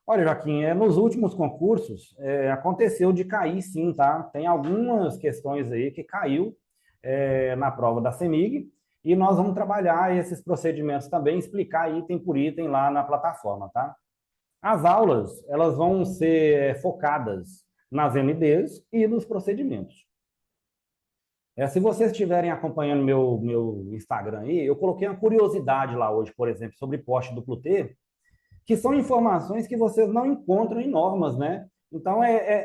Olha, Joaquim, nos últimos concursos aconteceu de cair sim, tá? Tem algumas questões aí que caiu na prova da CEMIG e nós vamos trabalhar esses procedimentos também, explicar item por item lá na plataforma, tá? As aulas, elas vão ser focadas nas MDs e nos procedimentos. Se vocês estiverem acompanhando meu Instagram aí, eu coloquei uma curiosidade lá hoje, por exemplo, sobre poste duplo T, que são informações que vocês não encontram em normas, né? Então,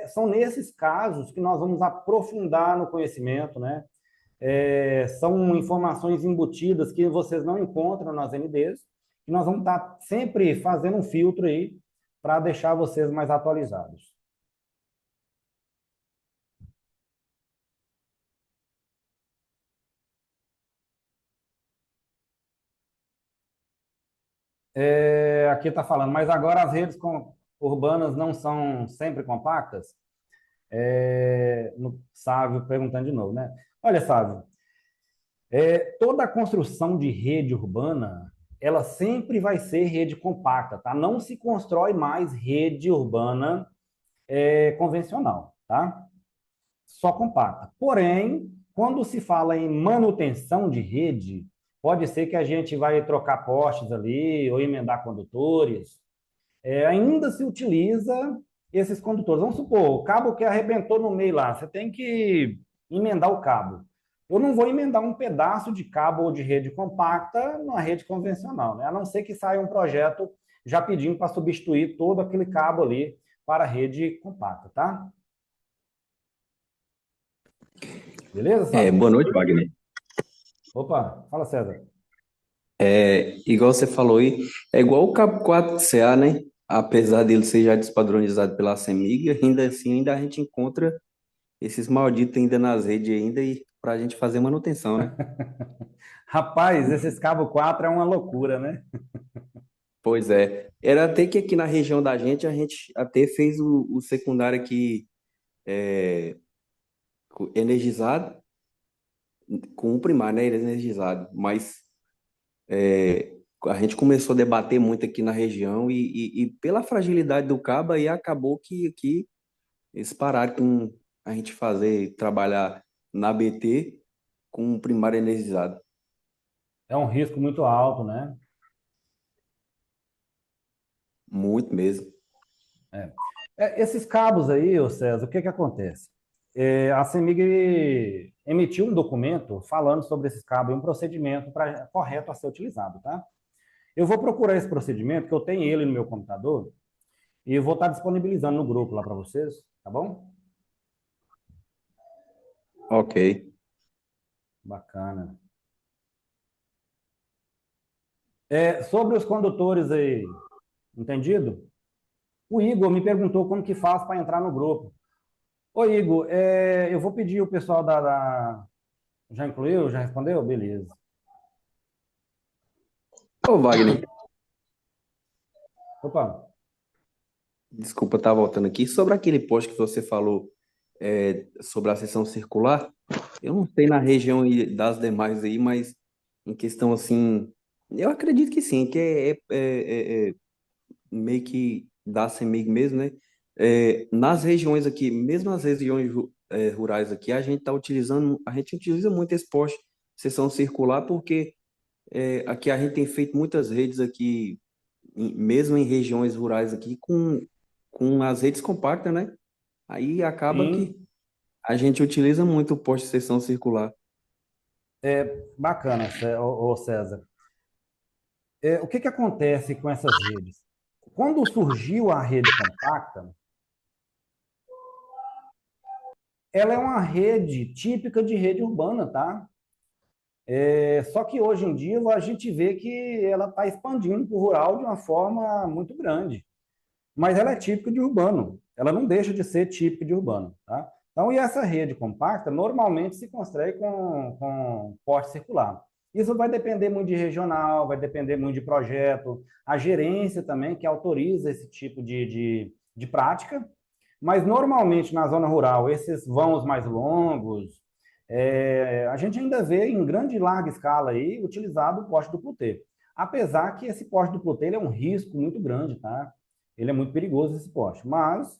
são nesses casos que nós vamos aprofundar no conhecimento, né? São informações embutidas que vocês não encontram nas NDs, e nós vamos estar sempre fazendo um filtro aí para deixar vocês mais atualizados. Aqui está falando, mas agora as redes urbanas não são sempre compactas? Sávio perguntando de novo, né? Olha, Sávio, toda a construção de rede urbana, ela sempre vai ser rede compacta, tá? Não se constrói mais rede urbana convencional, tá? Só compacta. Porém, quando se fala em manutenção de rede, pode ser que a gente vai trocar postes ali ou emendar condutores. Ainda se utiliza esses condutores. Vamos supor, o cabo que arrebentou no meio lá, você tem que emendar o cabo. Eu não vou emendar um pedaço de cabo ou de rede compacta numa rede convencional, né? A não ser que saia um projeto já pedindo para substituir todo aquele cabo ali para a rede compacta, tá? Beleza, Sávio? Boa noite, Wagner. Opa, fala, César. Igual você falou aí, é igual o cabo 4 CA, né? Apesar dele ser já despadronizado pela CEMIG, ainda assim, ainda a gente encontra esses malditos ainda nas redes ainda e para a gente fazer manutenção, né? Rapaz, esses cabo 4 é uma loucura, né? Pois é. Era até que aqui na região da gente, a gente até fez o secundário aqui energizado, com o primário, né? Energizado, mas a gente começou a debater muito aqui na região e pela fragilidade do cabo aí acabou que aqui eles pararam com a gente trabalhar na BT com o primário energizado. É um risco muito alto, né? Muito mesmo. Esses cabos aí, ô César, o que acontece? A CEMIG emitiu um documento falando sobre esses cabos e um procedimento correto a ser utilizado, tá? Eu vou procurar esse procedimento, que eu tenho ele no meu computador, e eu vou estar disponibilizando no grupo lá para vocês, tá bom? Ok. Bacana. Sobre os condutores aí, entendido? O Igor me perguntou como que faz para entrar no grupo. Ô, Igor, eu vou pedir o pessoal Já incluiu? Já respondeu? Beleza. Ô, Wagner, Opa. desculpa estar voltando aqui. Sobre aquele post que você falou sobre a seção circular, eu não sei na região das demais aí, mas em questão assim, eu acredito que sim, que é meio que da CEMIG mesmo, né? Nas regiões aqui, mesmo nas regiões rurais aqui, a gente utiliza muito esse poste seção circular porque aqui a gente tem feito muitas redes aqui, mesmo em regiões rurais aqui, com as redes compactas, né? Aí acaba Sim. que a gente utiliza muito o poste seção circular. Bacana, ô César. O que acontece com essas redes? Quando surgiu a rede compacta, ela é uma rede típica de rede urbana, tá? Só que hoje em dia a gente vê que ela está expandindo para o rural de uma forma muito grande. Mas ela é típica de urbano. Ela não deixa de ser típica de urbano, tá? Então, e essa rede compacta normalmente se constrói com porte circular. Isso vai depender muito de regional, vai depender muito de projeto, a gerência também que autoriza esse tipo de prática, mas normalmente na zona rural, esses vãos mais longos, a gente ainda vê em grande e larga escala aí utilizado o poste duplo T. Apesar que esse poste duplo T ele é um risco muito grande, tá? Ele é muito perigoso esse poste, mas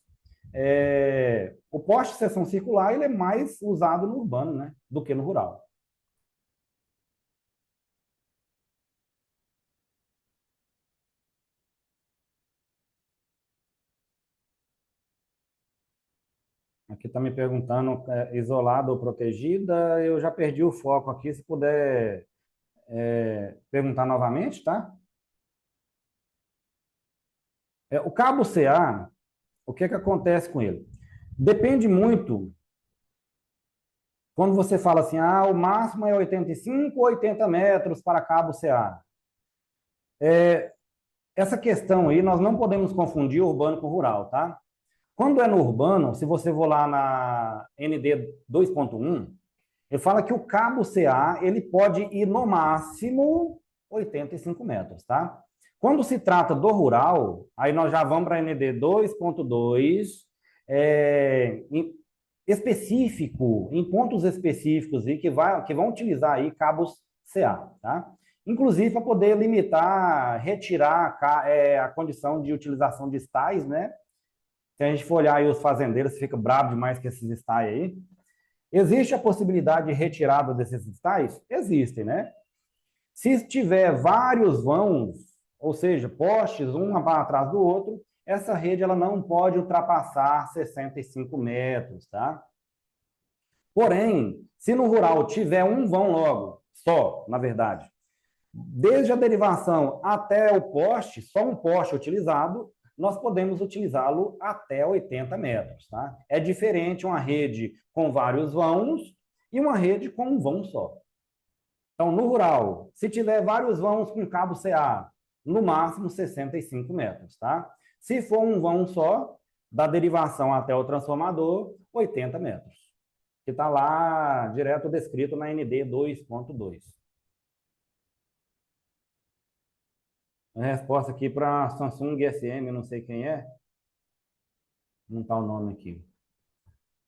o poste de seção circular ele é mais usado no urbano, né, do que no rural. Aqui está me perguntando isolada ou protegida. Eu já perdi o foco aqui. Se puder perguntar novamente, tá? O cabo CA, o que acontece com ele? Depende muito. Quando você fala assim, o máximo é 85 ou 80 metros para cabo CA. Essa questão aí, nós não podemos confundir urbano com rural, tá? Quando é no urbano, se você for lá na ND 2.1, ele fala que o cabo CA ele pode ir no máximo 85 metros, tá? Quando se trata do rural, aí nós já vamos para a ND 2.2, específico, em pontos específicos aí que vão utilizar aí cabos CA, tá? Inclusive para poder limitar, retirar a condição de utilização de estais, né? Se a gente for olhar aí os fazendeiros, fica bravo demais com esses estais aí. Existe a possibilidade de retirada desses estais? Existem, né? Se tiver vários vãos, ou seja, postes, um atrás do outro, essa rede ela não pode ultrapassar 65 metros, tá? Porém, se no rural tiver um vão logo, só, na verdade, desde a derivação até o poste, só um poste utilizado, nós podemos utilizá-lo até 80 metros, tá? É diferente uma rede com vários vãos e uma rede com um vão só. Então, no rural, se tiver vários vãos com cabo CA, no máximo 65 metros, tá? Se for um vão só, da derivação até o transformador, 80 metros. Que está lá direto descrito na ND 2.2. A resposta aqui para Samsung SM, não sei quem é. Não está o nome aqui.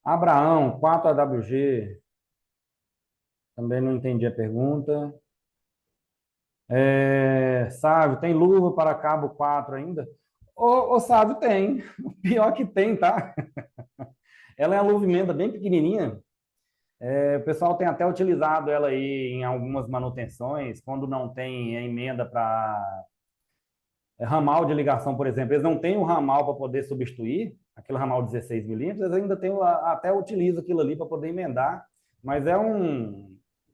Abraão, 4AWG. Também não entendi a pergunta. Sávio, tem luva para cabo 4 ainda? Ô Sávio, tem. O pior que tem, tá? Ela é uma luva emenda bem pequenininha. O pessoal tem até utilizado ela aí em algumas manutenções, quando não tem a emenda para ramal de ligação, por exemplo. Eles não têm um ramal para poder substituir, aquele ramal 16 milímetros, eles ainda até utilizam aquilo ali para poder emendar, mas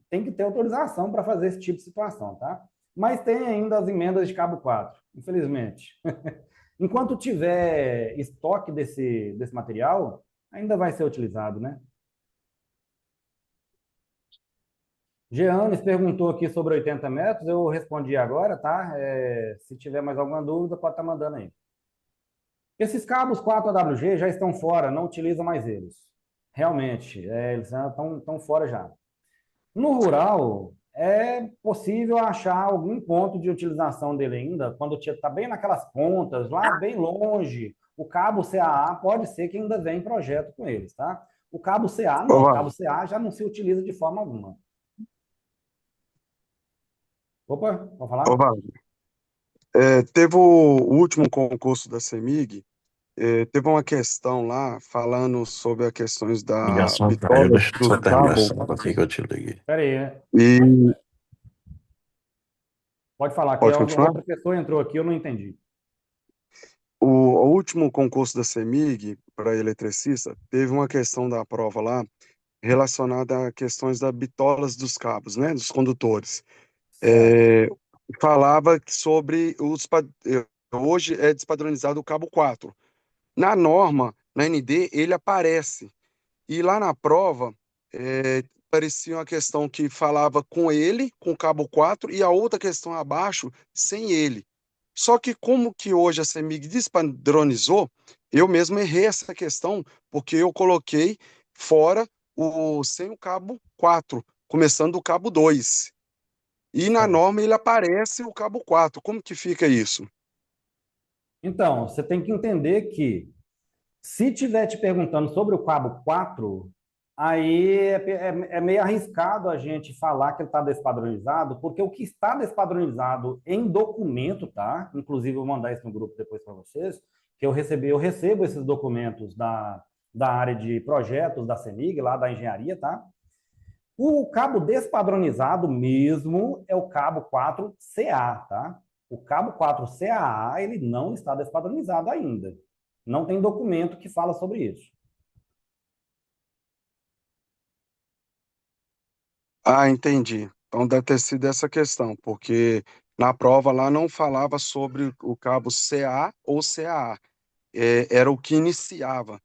tem que ter autorização para fazer esse tipo de situação, tá? Mas tem ainda as emendas de cabo 4, infelizmente. Enquanto tiver estoque desse material, ainda vai ser utilizado, né? Jeanes perguntou aqui sobre 80 metros, eu respondi agora, tá? Se tiver mais alguma dúvida, pode estar mandando aí. Esses cabos 4AWG já estão fora, não utiliza mais eles. Realmente, eles estão fora já. No rural, é possível achar algum ponto de utilização dele ainda, quando está bem naquelas pontas, lá bem longe, o cabo CAA pode ser que ainda venha em projeto com eles, tá? O cabo CA não, o cabo CA já não se utiliza de forma alguma. Opa, pode falar? Ô, Wagner, teve o último concurso da CEMIG, teve uma questão lá falando sobre as questões da Ligação caiu, bitola deixa eu dos só terminar cabos essa nota aqui que eu te liguei. Espera aí, né? e Pode falar, que pode continuar? outra pessoa entrou aqui, eu não entendi. O último concurso da CEMIG para eletricista teve uma questão da prova lá relacionada a questões das bitolas dos cabos, né, dos condutores. Certo. Falava sobre hoje é despadronizado o cabo 4. Na norma, na ND, ele aparece. E lá na prova, parecia uma questão que falava com ele, com o cabo 4, e a outra questão abaixo, sem ele. Só que como que hoje a CEMIG despadronizou, eu mesmo errei essa questão, porque eu coloquei fora sem o cabo 4, começando do cabo 2. E na Certo. norma ele aparece o cabo 4. Como que fica isso? Então, você tem que entender que, se tiver te perguntando sobre o cabo 4, aí é meio arriscado a gente falar que ele está despadronizado, porque o que está despadronizado em documento, tá? Inclusive, eu vou mandar isso no grupo depois para vocês, que eu recebo esses documentos da área de projetos da CEMIG, lá da engenharia, tá? O cabo despadronizado mesmo é o cabo 4CA, tá? O cabo 4CAA, ele não está despadronizado ainda. Não tem documento que fala sobre isso. Ah, entendi. Então deve ter sido essa questão, porque na prova lá não falava sobre o cabo CA ou CAA. Era o que iniciava,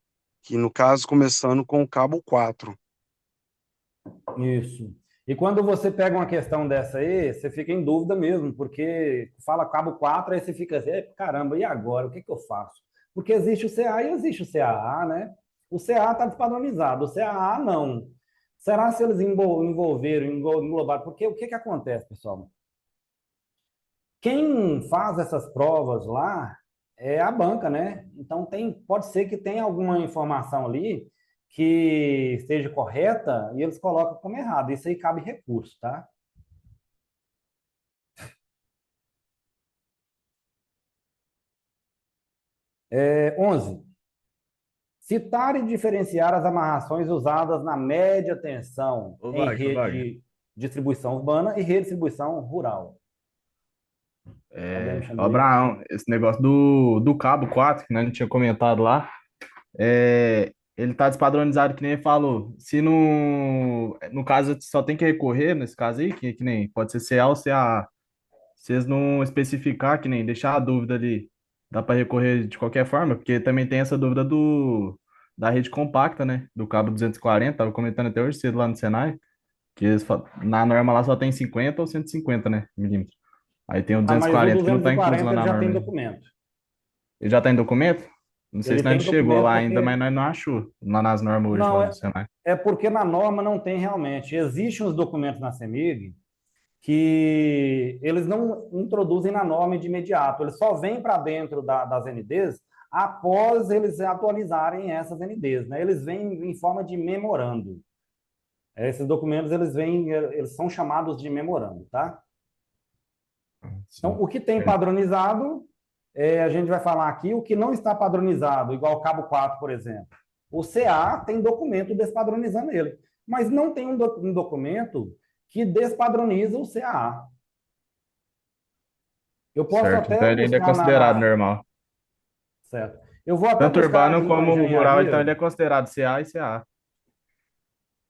que no caso começando com o cabo 4. Isso. E quando você pega uma questão dessa aí, você fica em dúvida mesmo, porque fala cabo 4, aí você fica assim, caramba, e agora? O que que eu faço? Porque existe o CA e existe o CAA, né? O CA está despadronizado, o CAA não. Será se eles envolveram, englobaram? Porque o que que acontece, pessoal? Quem faz essas provas lá é a banca, né? Então pode ser que tenha alguma informação ali que esteja correta e eles colocam como errado. Isso aí cabe recurso, tá? É, 11. Citar e diferenciar as amarrações usadas na média tensão Ô, em Wagner, rede de distribuição urbana e rede de distribuição rural. Cadê, Alexandre? Abraão, esse negócio do cabo 4 que nós não tinha comentado lá, ele tá despadronizado, que nem ele falou. Se no caso só tem que recorrer, nesse caso aí, que nem pode ser CA ou CAA. Se eles não especificar, que nem deixar a dúvida ali, dá para recorrer de qualquer forma, porque também tem essa dúvida da rede compacta, né? Do cabo 240, tava comentando até hoje cedo lá no Senai, que na norma lá só tem 50 ou 150, né, milímetros. Aí tem o Ah, mas o 240 que não tá incluso 240 lá ele na já tem norma. documento. Ele já tá em documento? Não sei Ele se nós tem chegou documento lá ainda, mas porque... nós não achou lá nas normas hoje, Não, lá do Senai. é porque na norma não tem realmente. Existem os documentos na CEMIG que eles não introduzem na norma de imediato, eles só vêm para dentro das NDs após eles atualizarem essas NDs, né? Eles vêm em forma de memorando. Esses documentos eles são chamados de memorando, tá? Então, o que tem padronizado, a gente vai falar aqui, o que não está padronizado, igual o cabo 4, por exemplo. O CA tem documento despadronizando ele, mas não tem um documento que despadroniza o CA. Eu posso Certo, então até ele ainda é buscar considerado normal. Certo. Eu vou até Tanto buscar urbano aqui com a como rural, então ele engenharia é considerado CA e CA.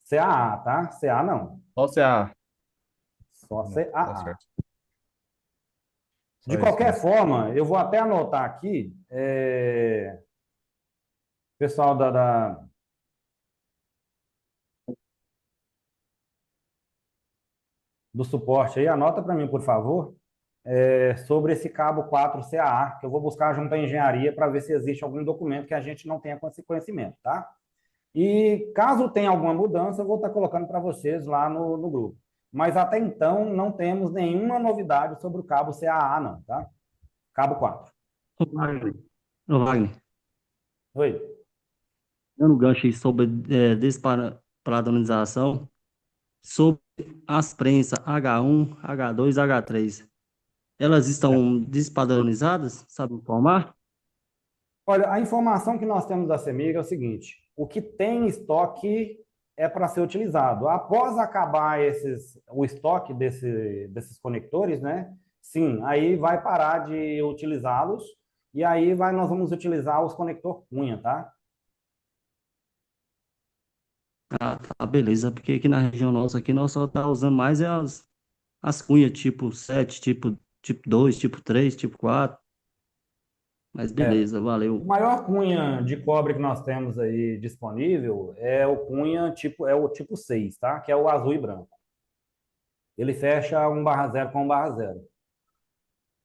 CAA, tá? CA não. Só CA. Só Não, tá CAA. certo. De Só isso qualquer mesmo. forma, eu vou até anotar aqui, pessoal do suporte aí, anota para mim, por favor, sobre esse cabo 4CAA, que eu vou buscar junto à engenharia para ver se existe algum documento que a gente não tenha conhecimento, tá? E caso tenha alguma mudança, eu vou estar colocando para vocês lá no grupo. Mas até então, não temos nenhuma novidade sobre o cabo CAA, não, tá? Cabo 4. Ô, Wagner, ô, Wagner, Oi. dando gancho aí sobre despadronização, sobre as prensas H1, H2, H3, elas estão despadronizadas, sabe informar? Olha, a informação que nós temos da CEMIG é o seguinte: o que tem em estoque é para ser utilizado. Após acabar o estoque desses conectores, né? Sim, aí vai parar de utilizá-los e aí nós vamos utilizar os conector cunha, tá? Ah, tá, beleza, porque aqui na região nossa, aqui nós só tá usando mais as cunhas tipo 7, tipo 2, tipo 3, tipo 4. Mas É. beleza, O valeu. maior cunha de cobre que nós temos aí disponível é o cunha tipo, é o tipo 6, tá? Que é o azul e branco. Ele fecha 1/0 com 1/0.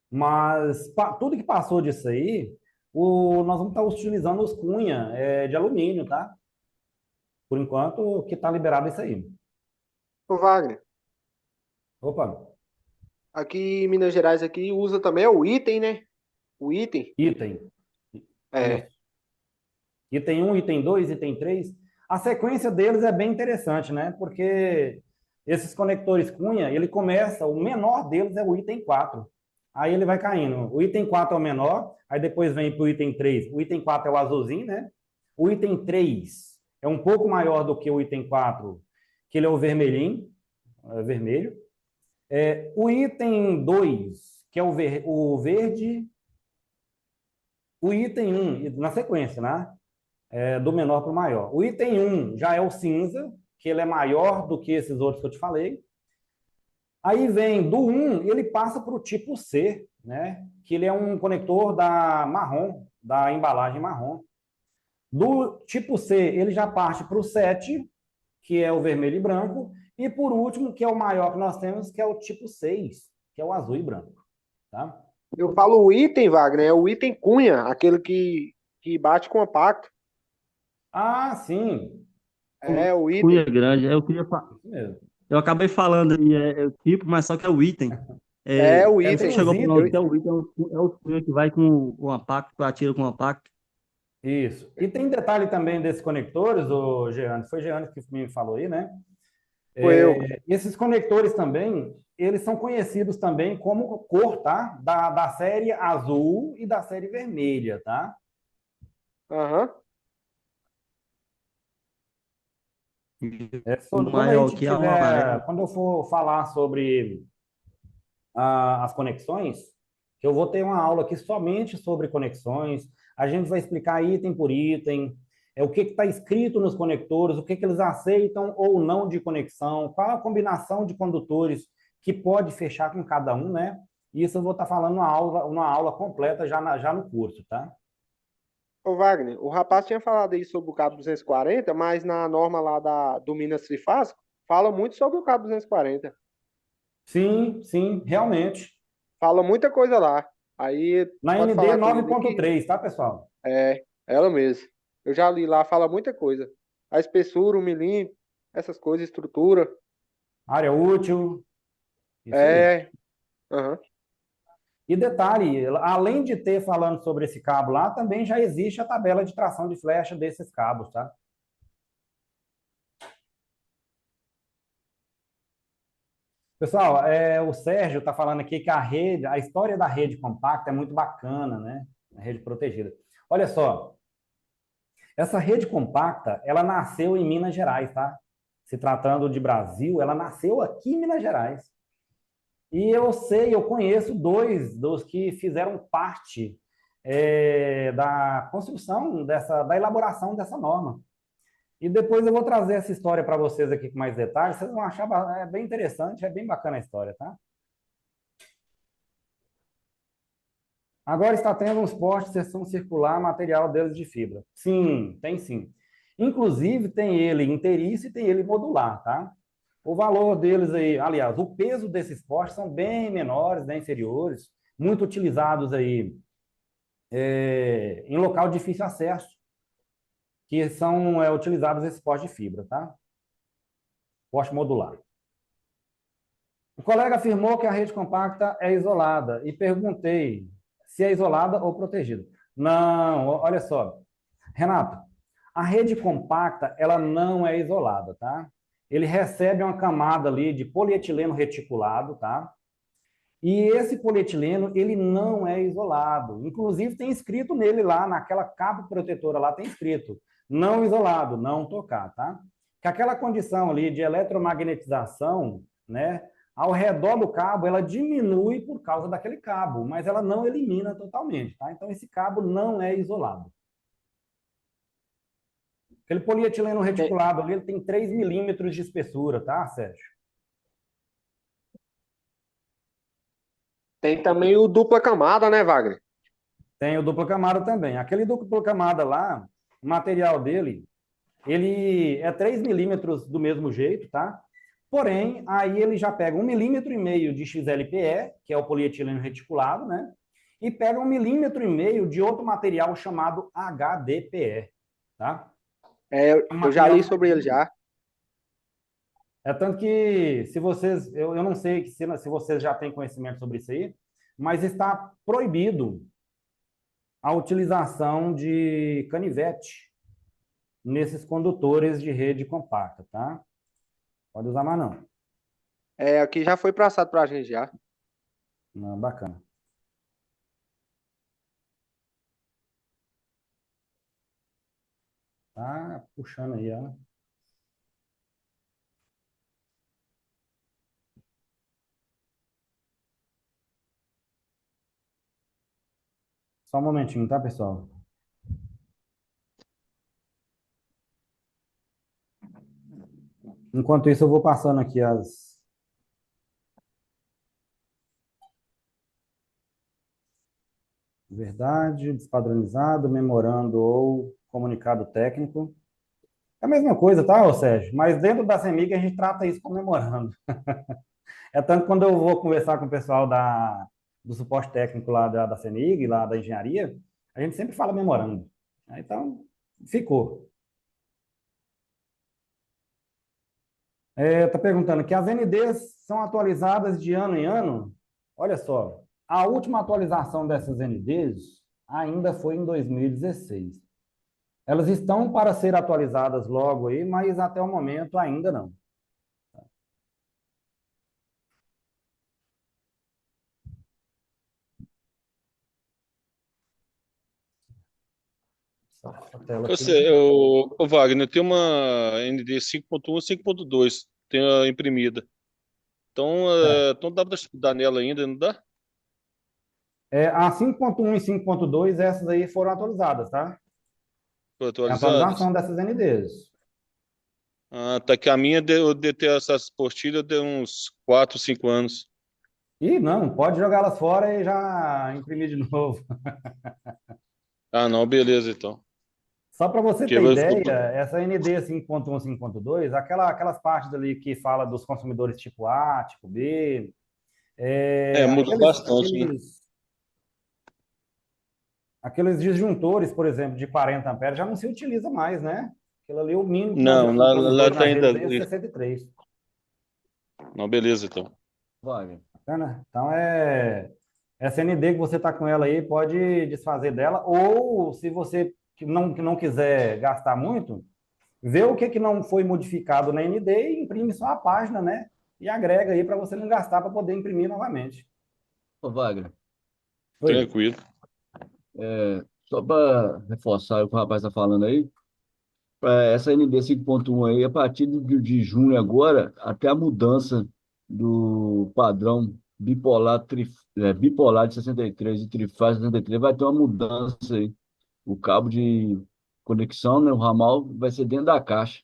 Mas tudo que passou disso aí, nós vamos estar utilizando os cunha de alumínio, tá? Por enquanto, que está liberado isso aí. Ô, Wagner, Opa, aqui em Minas Gerais aqui usa também o item, né? O item. item. É. Isso. Item 1, item 2, item 3. A sequência deles é bem interessante, né? Porque esses conectores cunha, ele começa, o menor deles é o item 4. Aí ele vai caindo. O item 4 é o menor, aí depois vem para o item 3. O item 4 é o azulzinho, né? O item 3 é um pouco maior do que o item 4, que ele é o vermelhinho, vermelho. O item 2, que é o verde. O item 1, na sequência, né? Do menor para o maior. O item 1 já é o cinza, que ele é maior do que esses outros que eu te falei. Aí vem do 1, ele passa para o tipo C, né? Que ele é um conector da marrom, da embalagem marrom. Do tipo C, ele já parte para o 7, que é o vermelho e branco. E por último, que é o maior que nós temos, que é o tipo 6, que é o azul e branco. Tá? Eu falo o item, Wagner, é o item cunha, aquele que bate compacto. Ah, sim. É, o Cunha item. grande. Isso mesmo. Eu acabei falando aí, é o tipo, mas só que é o item. É o Você item. chegou para Tem nós, os que é o item, é o cunha que vai com o compacto, que atira com o compacto. Isso. E tem detalhe também desses conectores, o Jeane, foi o Jeane que me falou aí, né? Foi eu. Esses conectores também, eles são conhecidos também como cor, tá? Da série azul e da série vermelha, tá? Aham. O Quando a maior gente aqui é o amarelo. tiver, quando eu for falar sobre as conexões, que eu vou ter uma aula aqui somente sobre conexões. A gente vai explicar item por item, o que está escrito nos conectores, o que eles aceitam ou não de conexão, qual a combinação de condutores que pode fechar com cada um, né? Isso eu vou estar falando uma aula completa já no curso, tá? Ô, Wagner, o rapaz tinha falado aí sobre o cabo 240, mas na norma lá do Minas Trifásico, fala muito sobre o cabo 240. Sim, sim, realmente. Fala muita coisa lá. Aí Na pode ND falar com ele que 9.3, tá, pessoal? ela mesmo. Eu já li lá, fala muita coisa. A espessura, o milímetro, essas coisas, estrutura. Área útil, isso aí. Aham. E detalhe, além de ter falando sobre esse cabo lá, também já existe a tabela de tração de flecha desses cabos, tá? Pessoal, o Sérgio está falando aqui que a história da rede compacta é muito bacana, né? A rede protegida. Olha só, essa rede compacta, ela nasceu em Minas Gerais, tá? Se tratando de Brasil, ela nasceu aqui em Minas Gerais. E eu conheço dois dos que fizeram parte da construção da elaboração dessa norma. E depois eu vou trazer essa história para vocês aqui com mais detalhes. Vocês vão achar bem interessante, é bem bacana a história, tá? Agora está tendo uns postes de seção circular, material deles de fibra. Sim, tem sim. Inclusive, tem ele inteiriço e tem ele modular, tá? O valor deles aí, aliás, o peso desses postes são bem menores, bem inferiores, muito utilizados aí em local de difícil acesso, que são utilizados esses postes de fibra, tá? Poste modular. O colega afirmou que a rede compacta é isolada e perguntei se é isolada ou protegida. Não, olha só. Renato, a rede compacta, ela não é isolada, tá? Ele recebe uma camada ali de polietileno reticulado, tá? E esse polietileno, ele não é isolado. Inclusive, tem escrito nele lá, naquela capa protetora lá, tem escrito, não isolado, não tocar, tá? Que aquela condição ali de eletromagnetização, né? Ao redor do cabo, ela diminui por causa daquele cabo, mas ela não elimina totalmente, tá? Então, esse cabo não é isolado. Aquele polietileno reticulado ali, ele tem 3 milímetros de espessura, tá, Sérgio? Tem também o dupla camada, né, Wagner? Tem o dupla camada também. Aquele dupla camada lá, o material dele, ele é 3 milímetros do mesmo jeito, tá? Porém, aí ele já pega 1,5 mm de XLPE, que é o polietileno reticulado, né? E pega 1,5 mm de outro material chamado HDPE, tá? Eu já li sobre ele já. É tanto que, se vocês, eu não sei se vocês já têm conhecimento sobre isso aí, mas está proibido a utilização de canivete nesses condutores de rede compacta, tá? Pode usar mais não. Aqui já foi passado pra gente já. Não, bacana. Tá puxando aí, ó. Só um momentinho, tá, pessoal? Enquanto isso, eu vou passando aqui as... Verdade, despadronizado, memorando ou comunicado técnico. É a mesma coisa, tá, ô Sérgio? Mas dentro da CEMIG a gente trata isso como memorando. É tanto que quando eu vou conversar com o pessoal do suporte técnico lá da CEMIG, lá da engenharia, a gente sempre fala memorando. Então, ficou. Está perguntando que as NDs são atualizadas de ano em ano? Olha só, a última atualização dessas NDs ainda foi em 2016. Elas estão para ser atualizadas logo aí, mas até o momento ainda não. Ô, Wagner, tem uma ND 5.1 e 5.2, tem a imprimida. Então dá para estudar nela ainda, não dá? A 5.1 e 5.2, essas aí foram atualizadas, tá? Foi É a atualizadas? atualização dessas NDs. Ah, tá que a minha de ter essas postilhas deu uns 4, 5 anos. Ih, não, pode jogá-las fora e já imprimir de novo. Ah, não, beleza, então. Só para você Porque ter vai... ideia, essa ND 5.1, 5.2, aquelas partes ali que fala dos consumidores tipo A, tipo B, mudou bastante, né? aqueles disjuntores, por exemplo, de 40 amperes, já não se utiliza mais, né? Aquilo ali, o mínimo que nós Não, usamos lá transistores tá na ainda. rede é 63. Não, beleza, então. Wagner. Bacana? Então, essa ND que você está com ela aí, pode desfazer dela, ou se você que não quiser gastar muito, vê o que não foi modificado na ND e imprime só a página, né? E agrega aí para você não gastar para poder imprimir novamente. Ô, Wagner, Oi. Tranquilo. só para reforçar o que o rapaz está falando aí, essa ND 5.1 aí, a partir de junho agora, até a mudança do padrão bipolar, bipolar de 63 e trifásico de 63, vai ter uma mudança aí. O cabo de conexão, né, o ramal, vai ser dentro da caixa.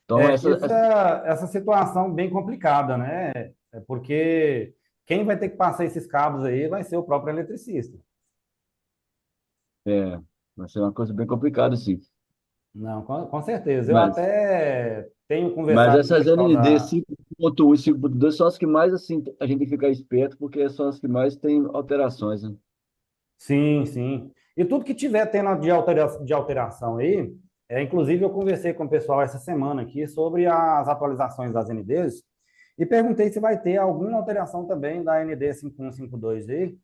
Então, Essa situação bem complicada, né? Porque quem vai ter que passar esses cabos aí vai ser o próprio eletricista. vai ser uma coisa bem complicada, sim. Não, com certeza. Eu Mas, até tenho mas conversado com o essas pessoal ND da... 5.1 e 5.2 são as que mais, assim, a gente tem que ficar esperto, porque são as que mais têm alterações, né? Sim, sim. E tudo que tiver tendo de alteração aí, inclusive eu conversei com o pessoal essa semana aqui sobre as atualizações das NDs e perguntei se vai ter alguma alteração também da ND 5152 aí,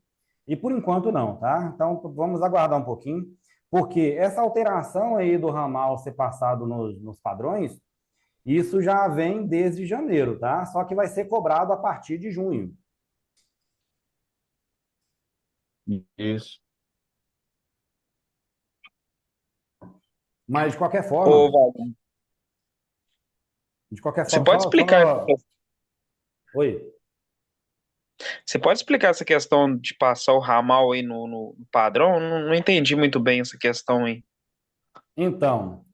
e por enquanto não, tá? Então vamos aguardar um pouquinho, porque essa alteração aí do ramal ser passado nos padrões, isso já vem desde janeiro, tá? Só que vai ser cobrado a partir de junho. Isso. Mas, de qualquer Ô, forma, Wagner, você pode explicar, Oi. você pode explicar essa questão de passar o ramal aí no padrão? Não entendi muito bem essa questão aí. Então,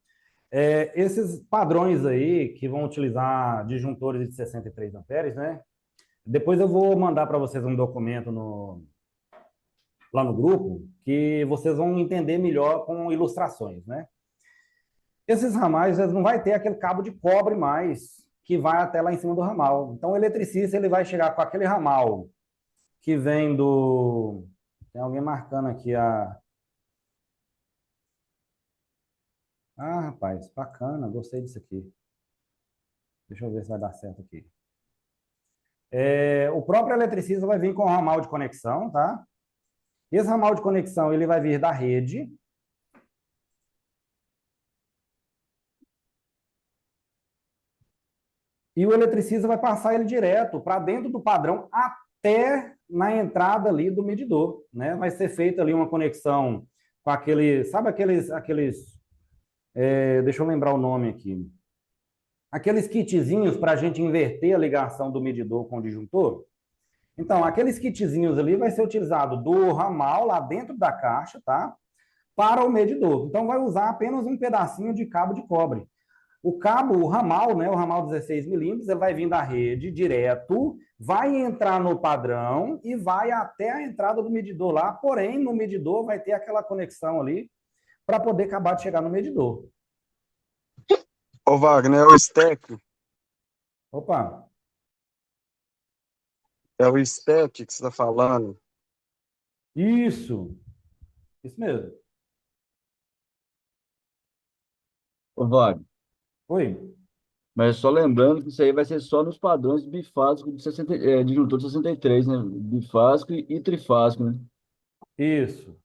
esses padrões aí que vão utilizar disjuntores de 63 amperes, né? Depois eu vou mandar para vocês um documento lá no grupo, que vocês vão entender melhor com ilustrações, né? Esses ramais, eles não vai ter aquele cabo de cobre mais que vai até lá em cima do ramal. Então, o eletricista ele vai chegar com aquele ramal que vem do... Tem alguém marcando aqui a... Ah, rapaz, bacana, gostei disso aqui. Deixa eu ver se vai dar certo aqui. O próprio eletricista vai vir com o ramal de conexão, tá? Esse ramal de conexão ele vai vir da rede. E o eletricista vai passar ele direto para dentro do padrão até na entrada ali do medidor, né? Vai ser feita ali uma conexão com aquele, sabe deixa eu lembrar o nome aqui. Aqueles kitzinhos para a gente inverter a ligação do medidor com o disjuntor. Então, aqueles kitzinhos ali vai ser utilizado do ramal lá dentro da caixa, tá? Para o medidor. Então, vai usar apenas um pedacinho de cabo de cobre. O cabo, o ramal, né, o ramal 16 milímetros, ele vai vir da rede direto, vai entrar no padrão e vai até a entrada do medidor lá, porém, no medidor vai ter aquela conexão ali para poder acabar de chegar no medidor. Ô, Wagner, é o stack. Opa! É o stack que você está falando. Isso mesmo. Ô, Wagner, Oi. mas só lembrando que isso aí vai ser só nos padrões bifásicos de, 60, de juntor de 63, né? Bifásico e trifásico, né? Isso.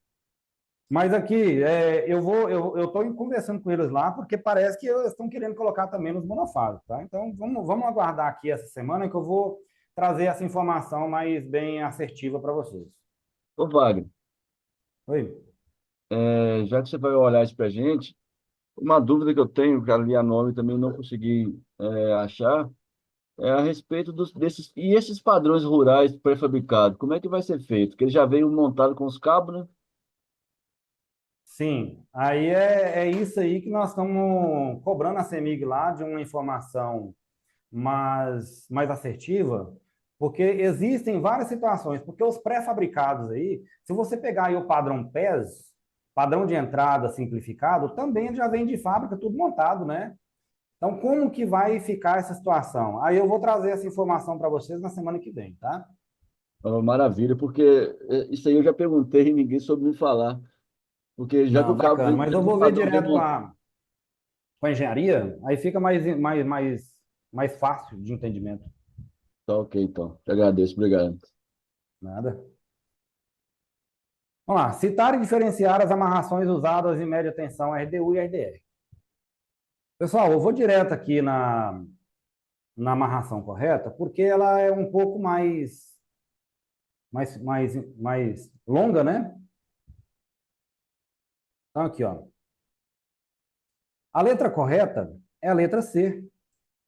Mas aqui, eu estou conversando com eles lá, porque parece que eles estão querendo colocar também nos monofásicos, tá? Então, vamos aguardar aqui essa semana que eu vou trazer essa informação mais bem assertiva para vocês. Ô, Wagner, Oi. já que você vai olhar isso pra gente, uma dúvida que eu tenho, que ali a nome também não consegui achar, é a respeito desses... E esses padrões rurais pré-fabricados, como é que vai ser feito? Porque ele já veio montado com os cabos, né? Sim, aí é isso aí que nós estamos cobrando a CEMIG lá de uma informação mais assertiva, porque existem várias situações, porque os pré-fabricados aí, se você pegar aí o padrão PES, padrão de entrada simplificado, também já vem de fábrica tudo montado, né? Então, como que vai ficar essa situação? Aí eu vou trazer essa informação para vocês na semana que vem, tá? Maravilha, porque isso aí eu já perguntei e ninguém soube me falar. Porque já que Não, o cabo bacana, vem mas com eu o vou ver padrão direto com demo... a engenharia, aí fica mais fácil de entendimento. Tá ok, então. Te agradeço, obrigado. Nada. Vamos lá. Citar e diferenciar as amarrações usadas em média tensão RDU e RDR. Pessoal, eu vou direto aqui na amarração correta, porque ela é um pouco mais longa, né? Então, aqui, ó. A letra correta é a letra C,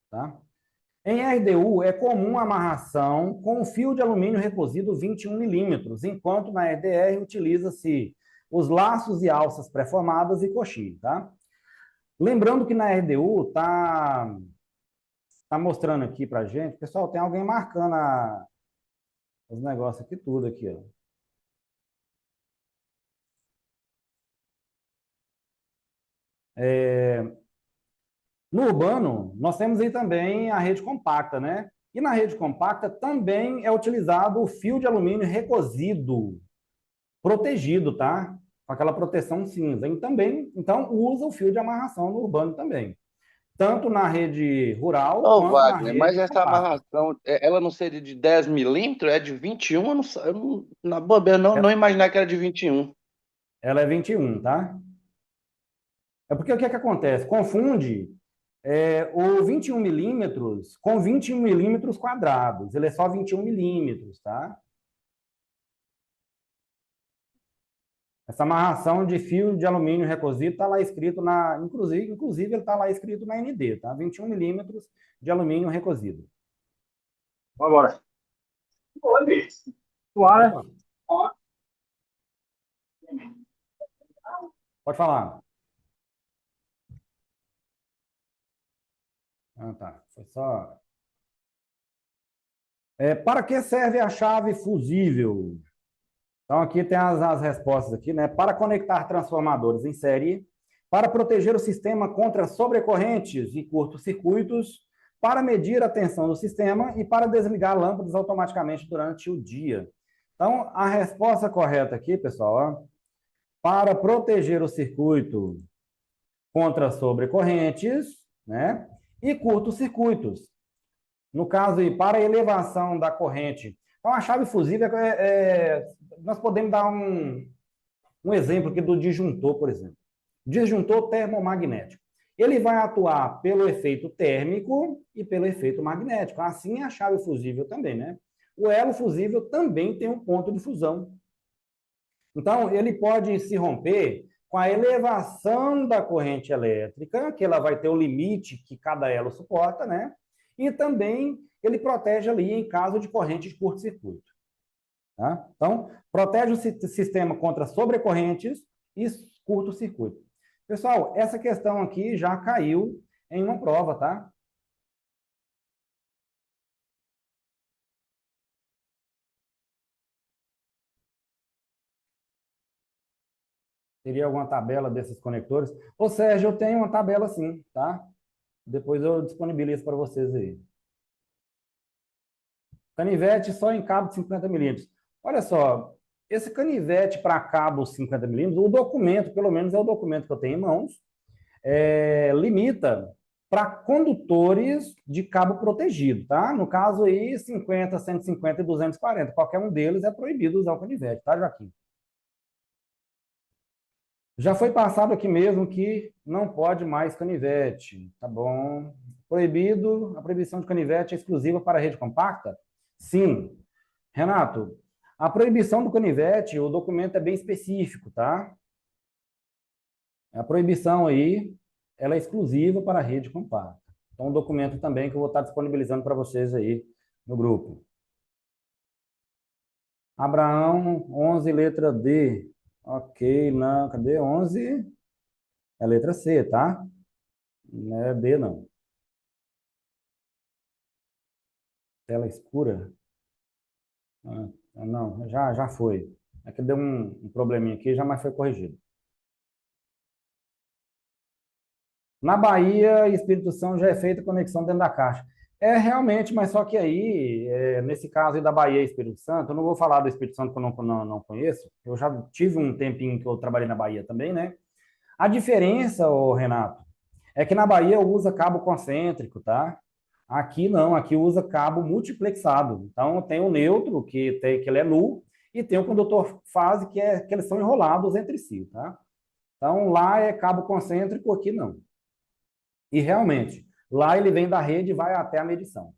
tá? Em RDU, é comum a amarração com fio de alumínio recosido 21 milímetros, enquanto na RDR utiliza-se os laços e alças pré-formadas e coxinha, tá? Lembrando que na RDU tá mostrando aqui pra gente, pessoal, tem alguém marcando os negócios aqui tudo aqui, ó. No urbano, nós temos aí também a rede compacta, né? E na rede compacta também é utilizado o fio de alumínio recosido, protegido, tá? Com aquela proteção cinza. E também, então, usa o fio de amarração no urbano também. Tanto na rede rural Ô, quanto na Wagner, mas rede essa compacta. amarração, ela não seria de 10 milímetros? É de 21? Na bobeira, não imaginar que era de 21. Ela é 21, tá? É porque o que é que acontece? Confunde o 21 milímetros com 21 milímetros quadrados. Ele é só 21 milímetros, tá? Essa amarração de fio de alumínio recosido está lá escrito inclusive ele está lá escrito na ND, tá? 21 milímetros de alumínio recosido. Agora. Oi, Suara. Pode falar. Ah, tá. Foi só... para que serve a chave fusível? Então, aqui tem as respostas aqui, né? Para conectar transformadores em série, para proteger o sistema contra sobrecorrentes e curtos-circuitos, para medir a tensão do sistema e para desligar lâmpadas automaticamente durante o dia. Então, a resposta correta aqui, pessoal, ó, para proteger o circuito contra sobrecorrentes, né? E curtos-circuitos. No caso aí, para elevação da corrente. Então, a chave fusível, nós podemos dar um exemplo aqui do disjuntor, por exemplo. Disjuntor termomagnético. Ele vai atuar pelo efeito térmico e pelo efeito magnético. Assim é a chave fusível também, né? O elo fusível também tem um ponto de fusão. Então, ele pode se romper com a elevação da corrente elétrica, que ela vai ter o limite que cada elo suporta, né? E também ele protege ali em caso de corrente de curto-circuito. Tá? Então, protege o sistema contra sobrecorrentes e curto-circuito. Pessoal, essa questão aqui já caiu em uma prova, tá? Teria alguma tabela desses conectores? Ô, Sérgio, eu tenho uma tabela sim, tá? Depois eu disponibilizo para vocês aí. Canivete só em cabo de 50 milímetros. Olha só, esse canivete para cabo 50 milímetros, o documento, pelo menos é o documento que eu tenho em mãos, limita para condutores de cabo protegido, tá? No caso aí, 50, 150 e 240. Qualquer um deles é proibido usar o canivete, tá, Joaquim? Já foi passado aqui mesmo que não pode mais canivete, tá bom? Proibido, a proibição de canivete é exclusiva para a rede compacta? Sim. Renato, a proibição do canivete, o documento é bem específico, tá? A proibição aí, ela é exclusiva para a rede compacta. Então, um documento também que eu vou estar disponibilizando para vocês aí no grupo. Abraão, 11, letra D. Ok, não, cadê 11? É letra C, tá? Não é D, não. Tela escura? Ah, não, já foi. Aqui deu um probleminha aqui, já mais foi corrigido. Na Bahia, Espírito Santo já é feita conexão dentro da caixa. É realmente, mas só que aí, nesse caso aí da Bahia e Espírito Santo, eu não vou falar do Espírito Santo que eu não conheço, eu já tive um tempinho que eu trabalhei na Bahia também, né? A diferença, ô Renato, é que na Bahia usa cabo concêntrico, tá? Aqui não, aqui usa cabo multiplexado. Então tem o neutro, que ele é nu, e tem o condutor fase, que eles são enrolados entre si, tá? Então lá é cabo concêntrico, aqui não. E realmente, lá ele vem da rede e vai até a medição.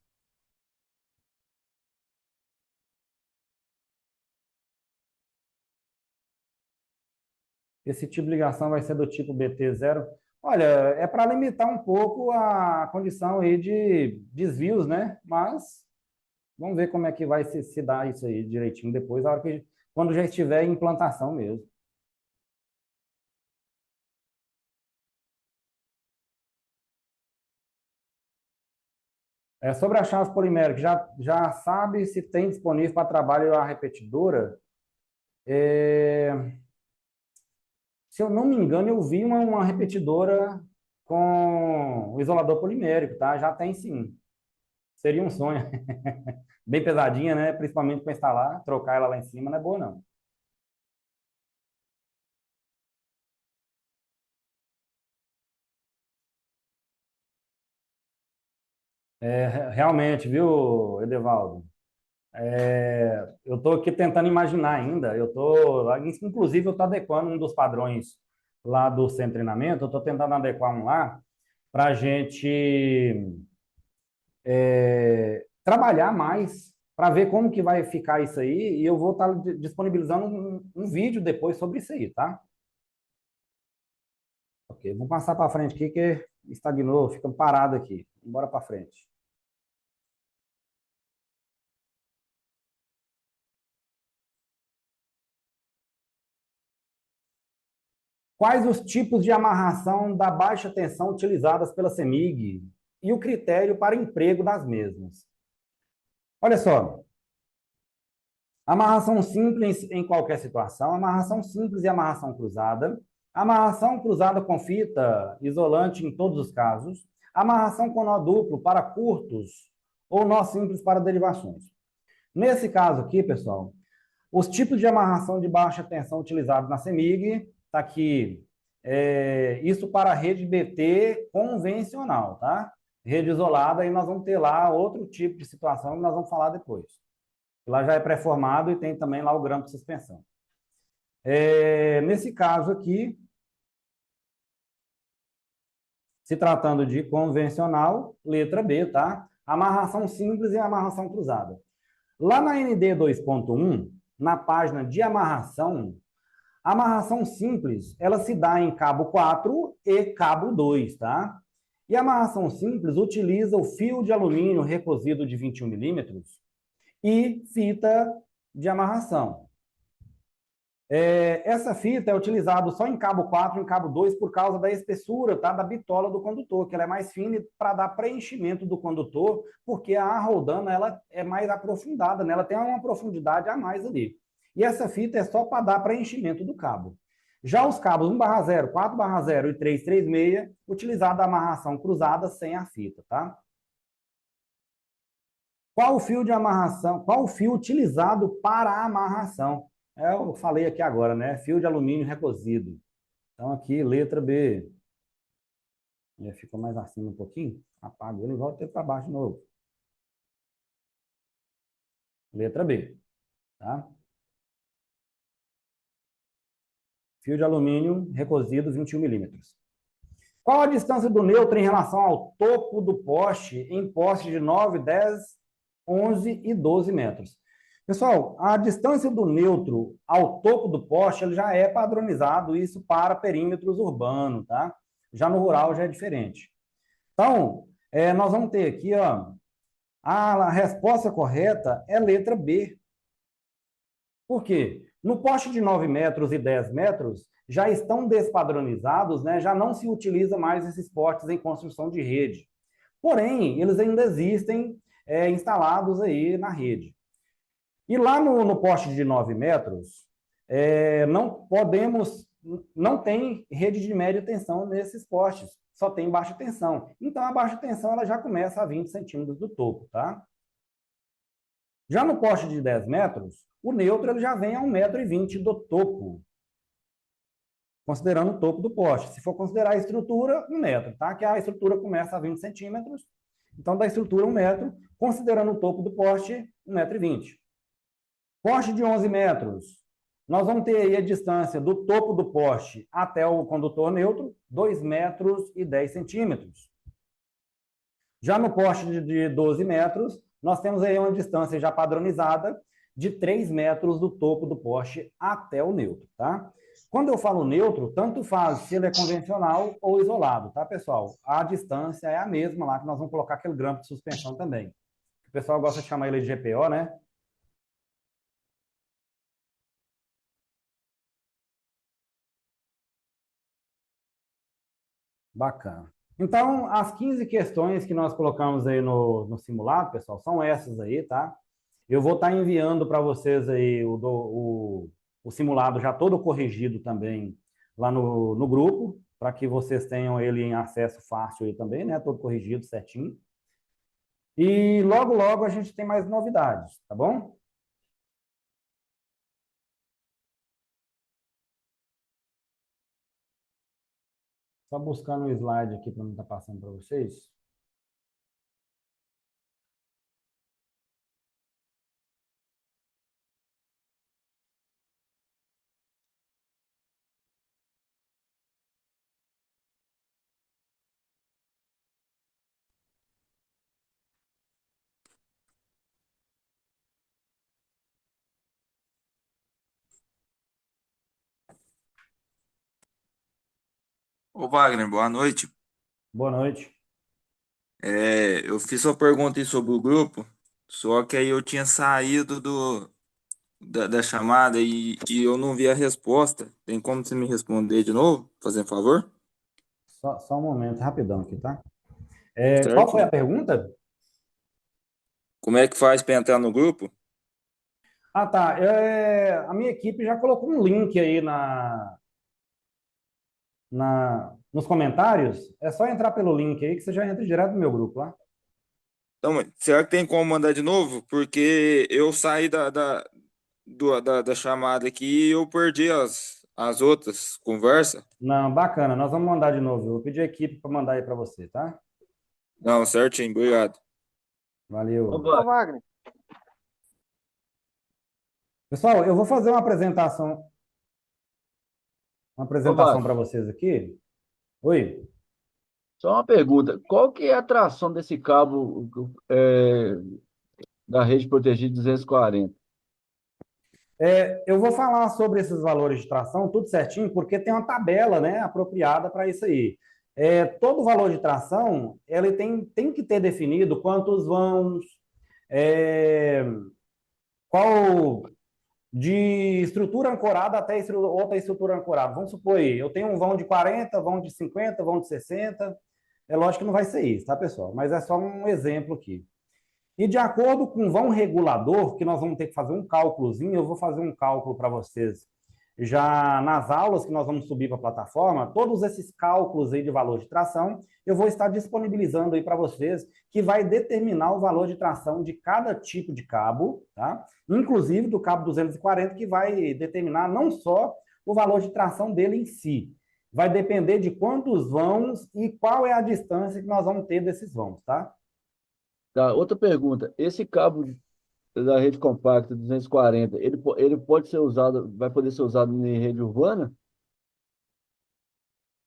Esse tipo de ligação vai ser do tipo BT0. Olha, é para limitar um pouco a condição aí de desvios, né? Mas vamos ver como é que vai se dar isso aí direitinho depois, quando já estiver em implantação mesmo. Sobre a chave polimérica, já sabe se tem disponível para trabalho a repetidora? Se eu não me engano, eu vi uma repetidora com o isolador polimérico, tá? Já tem sim. Seria um sonho. Bem pesadinha, né? Principalmente para instalar, trocar ela lá em cima, não é boa, não. Realmente, viu, Edevaldo? Eu estou aqui tentando imaginar ainda. Inclusive, eu estou adequando um dos padrões lá do centro de treinamento. Eu estou tentando adequar um lá para a gente trabalhar mais para ver como que vai ficar isso aí. E eu vou estar disponibilizando um vídeo depois sobre isso aí, tá? Ok, vamos passar para frente aqui que estagnou, fica parado aqui. Bora para frente. Quais os tipos de amarração da baixa tensão utilizadas pela CEMIG e o critério para emprego das mesmas? Olha só, Amarração simples em qualquer situação, amarração simples e amarração cruzada, amarração cruzada com fita isolante em todos os casos, amarração com nó duplo para curtos ou nó simples para derivações. Nesse caso aqui, pessoal, os tipos de amarração de baixa tensão utilizados na CEMIG, está aqui, isso para a rede BT convencional, tá? Rede isolada, aí nós vamos ter lá outro tipo de situação que nós vamos falar depois. Lá já é pré-formado e tem também lá o grampo de suspensão. Nesse caso aqui, se tratando de convencional, letra B, tá? Amarração simples e amarração cruzada. Lá na ND 2.1, na página de amarração, a amarração simples, ela se dá em cabo 4 e cabo 2, tá? E a amarração simples utiliza o fio de alumínio recosido de 21 milímetros e fita de amarração. Essa fita é utilizada só em cabo 4 e em cabo 2 por causa da espessura, tá, da bitola do condutor, que ela é mais fina para dar preenchimento do condutor, porque a roldana ela é mais aprofundada, né? Ela tem uma profundidade a mais ali. E essa fita é só para dar preenchimento do cabo. Já os cabos 1/0, 4/0 e 336, utilizada a amarração cruzada sem a fita, tá? Qual o fio de amarração? Qual o fio utilizado para a amarração? Eu falei aqui agora, né? Fio de alumínio recosido. Então, aqui, letra B. Já ficou mais acima um pouquinho. Apago ele e volto ele para baixo de novo. Letra B. Tá? Fio de alumínio recosido 21 milímetros. Qual a distância do neutro em relação ao topo do poste em postes de 9, 10, 11 e 12 metros? Pessoal, a distância do neutro ao topo do poste ele já é padronizado, isso para perímetros urbanos, tá? Já no rural já é diferente. Então, nós vamos ter aqui, ó, a resposta correta é letra B. Por quê? No poste de 9 metros e 10 metros, já estão despadronizados, né? Já não se utiliza mais esses postes em construção de rede. Porém, eles ainda existem instalados aí na rede. E lá no poste de 9 metros, não tem rede de média tensão nesses postes, só tem baixa tensão. Então, a baixa tensão ela já começa a 20 centímetros do topo, tá? Já no poste de 10 metros, o neutro ele já vem a 1,20 m do topo, considerando o topo do poste. Se for considerar a estrutura, 1 metro, tá? Que a estrutura começa a 20 centímetros, então da estrutura 1 metro, considerando o topo do poste, 1,20 m. Poste de 11 metros, nós vamos ter aí a distância do topo do poste até o condutor neutro, 2 metros e 10 centímetros. Já no poste de 12 metros, nós temos aí uma distância já padronizada de 3 metros do topo do poste até o neutro, tá? Quando eu falo neutro, tanto faz se ele é convencional ou isolado, tá, pessoal? A distância é a mesma lá, que nós vamos colocar aquele grampo de suspensão também. O pessoal gosta de chamar ele de GPO, né? Bacana. Então, as 15 questões que nós colocamos aí no simulado, pessoal, são essas aí, tá? Eu vou estar enviando para vocês aí o simulado já todo corrigido também lá no grupo, para que vocês tenham ele em acesso fácil aí também, né? Todo corrigido, certinho. E logo, logo a gente tem mais novidades, tá bom? Só buscando um slide aqui para não estar passando para vocês. Ô Wagner, boa noite. Boa noite. Eu fiz uma pergunta aí sobre o grupo, só que aí eu tinha saído da chamada e eu não vi a resposta. Tem como você me responder de novo, fazendo favor? Só um momento, rapidão aqui, tá? Qual Certo? foi a pergunta? Como é que faz para entrar no grupo? Ah, tá. A minha equipe já colocou um link aí nos comentários. É só entrar pelo link aí que você já entra direto no meu grupo lá. Então, mas será que tem como mandar de novo? Porque eu saí da chamada aqui e eu perdi as outras conversas. Não, bacana. Nós vamos mandar de novo. Eu vou pedir a equipe para mandar aí para você, tá? Não, certinho, obrigado. Valeu. Ô, Wagner, Pessoal, eu vou fazer uma apresentação para Márcio, vocês aqui. Oi. só uma pergunta. Qual que é a tração desse cabo da rede protegida 240? Eu vou falar sobre esses valores de tração, tudo certinho, porque tem uma tabela, né, apropriada para isso aí. Todo valor de tração, ele tem que ter definido quantos vãos, é, qual de estrutura ancorada até outra estrutura ancorada. Vamos supor aí, eu tenho um vão de 40, vão de 50, vão de 60. É lógico que não vai ser isso, tá, pessoal? Mas é só um exemplo aqui. E de acordo com o vão regulador, que nós vamos ter que fazer um cálculozinho, eu vou fazer um cálculo para vocês já nas aulas que nós vamos subir para a plataforma, todos esses cálculos aí de valor de tração, eu vou estar disponibilizando aí para vocês, que vai determinar o valor de tração de cada tipo de cabo, tá? Inclusive do cabo 240, que vai determinar não só o valor de tração dele em si, vai depender de quantos vãos e qual é a distância que nós vamos ter desses vãos, tá? Tá, outra pergunta. Esse cabo da rede compacta 240, ele pode ser usado, vai poder ser usado em rede urbana?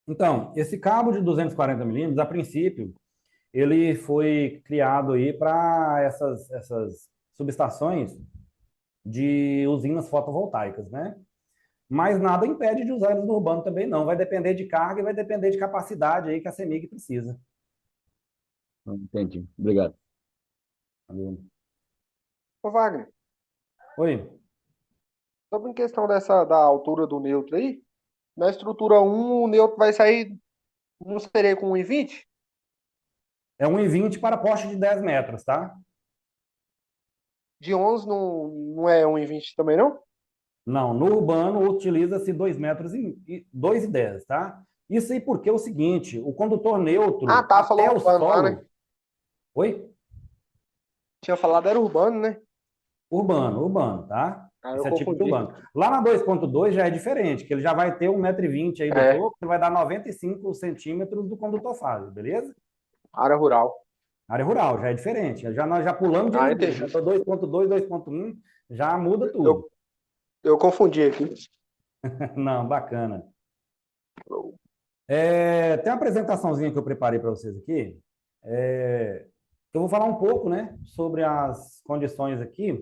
Então, esse cabo de 240 milímetros, a princípio, ele foi criado aí para essas subestações de usinas fotovoltaicas, né? Mas nada impede de usar eles no urbano também, não. Vai depender de carga e vai depender de capacidade aí que a CEMIG precisa. Entendi. Obrigado. Valeu. ô Wagner, Oi. sobre a questão da altura do neutro aí, na estrutura 1, o neutro vai sair, não seria com 1,20? É 1,20 para poste de 10 metros, tá? De 11 não é 1,20 também, não? Não, no urbano utiliza-se 2 metros e 2,10, tá? Isso aí porque é o seguinte, o condutor neutro Ah, tá, até falou o urbano lá, solo... né? Oi? Tinha falado era urbano, né? Urbano, tá? Ah, eu Esse é tipo de confundi. urbano. Lá na 2.2 já é diferente, que ele já vai ter 1,20 m aí do É, topo, que vai dar 95 centímetros do condutor fase, beleza? área rural. Área rural, já é diferente. Nós já pulamos de Ah, nível. entendi. Já tô 2.2, 2.1, já muda tudo. Eu confundi aqui. Não, bacana. Tem uma apresentaçãozinha que eu preparei para vocês aqui. Eu vou falar um pouco, né, sobre as condições aqui,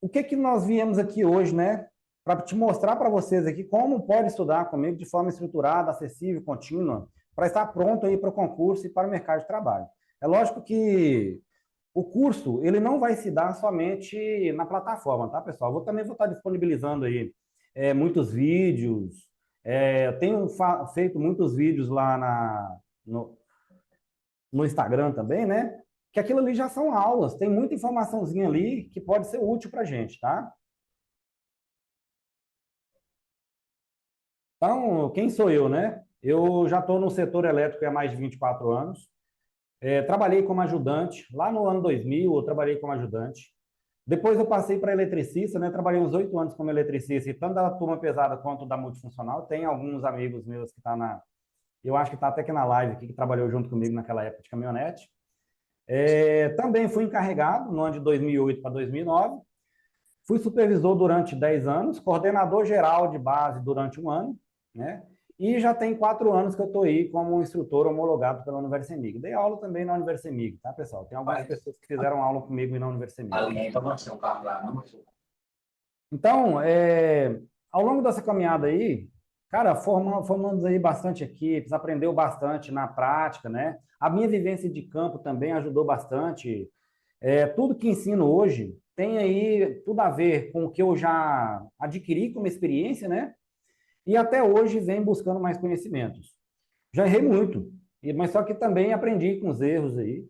o que nós viemos aqui hoje, né, para te mostrar para vocês aqui como pode estudar comigo de forma estruturada, acessível, contínua, para estar pronto aí para o concurso e para o mercado de trabalho. É lógico que o curso, ele não vai se dar somente na plataforma, tá, pessoal? Também vou estar disponibilizando aí muitos vídeos, eu tenho feito muitos vídeos lá no Instagram também, né? Que aquilo ali já são aulas, tem muita informaçãozinha ali que pode ser útil para a gente, tá? Então, quem sou eu, né? Eu já estou no setor elétrico há mais de 24 anos. Trabalhei como ajudante. Lá no ano 2000, eu trabalhei como ajudante. Depois eu passei para eletricista, né? Trabalhei uns 8 anos como eletricista, e tanto da turma pesada quanto da multifuncional. Tem alguns amigos meus que estão eu acho que está até aqui na live, aqui, que trabalhou junto comigo naquela época de caminhonete. Também fui encarregado no ano de 2008 para 2009. Fui supervisor durante 10 anos, coordenador geral de base durante 1 ano, né? E já tem 4 anos que eu estou aí como instrutor homologado pela Universemig. Dei aula também na Universemig, tá, pessoal? Tem algumas pessoas que fizeram aula comigo na Universemig. Então, ao longo dessa caminhada aí, cara, formamos aí bastante equipes, aprendeu bastante na prática, né? A minha vivência de campo também ajudou bastante. Tudo que ensino hoje tem aí tudo a ver com o que eu já adquiri como experiência, né? E até hoje vem buscando mais conhecimentos. Já errei muito, mas só que também aprendi com os erros aí.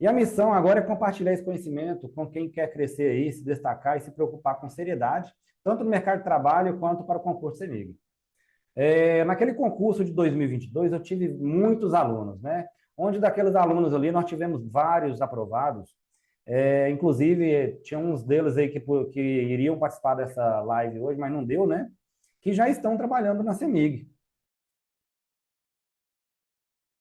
E a missão agora é compartilhar esse conhecimento com quem quer crescer aí, se destacar e se preocupar com seriedade, tanto no mercado de trabalho quanto para o concurso CEMIG. Naquele concurso de 2022, eu tive muitos alunos, né? Onde daqueles alunos ali, nós tivemos vários aprovados. Inclusive, tinha uns deles aí que iriam participar dessa live hoje, mas não deu, né? Que já estão trabalhando na CEMIG.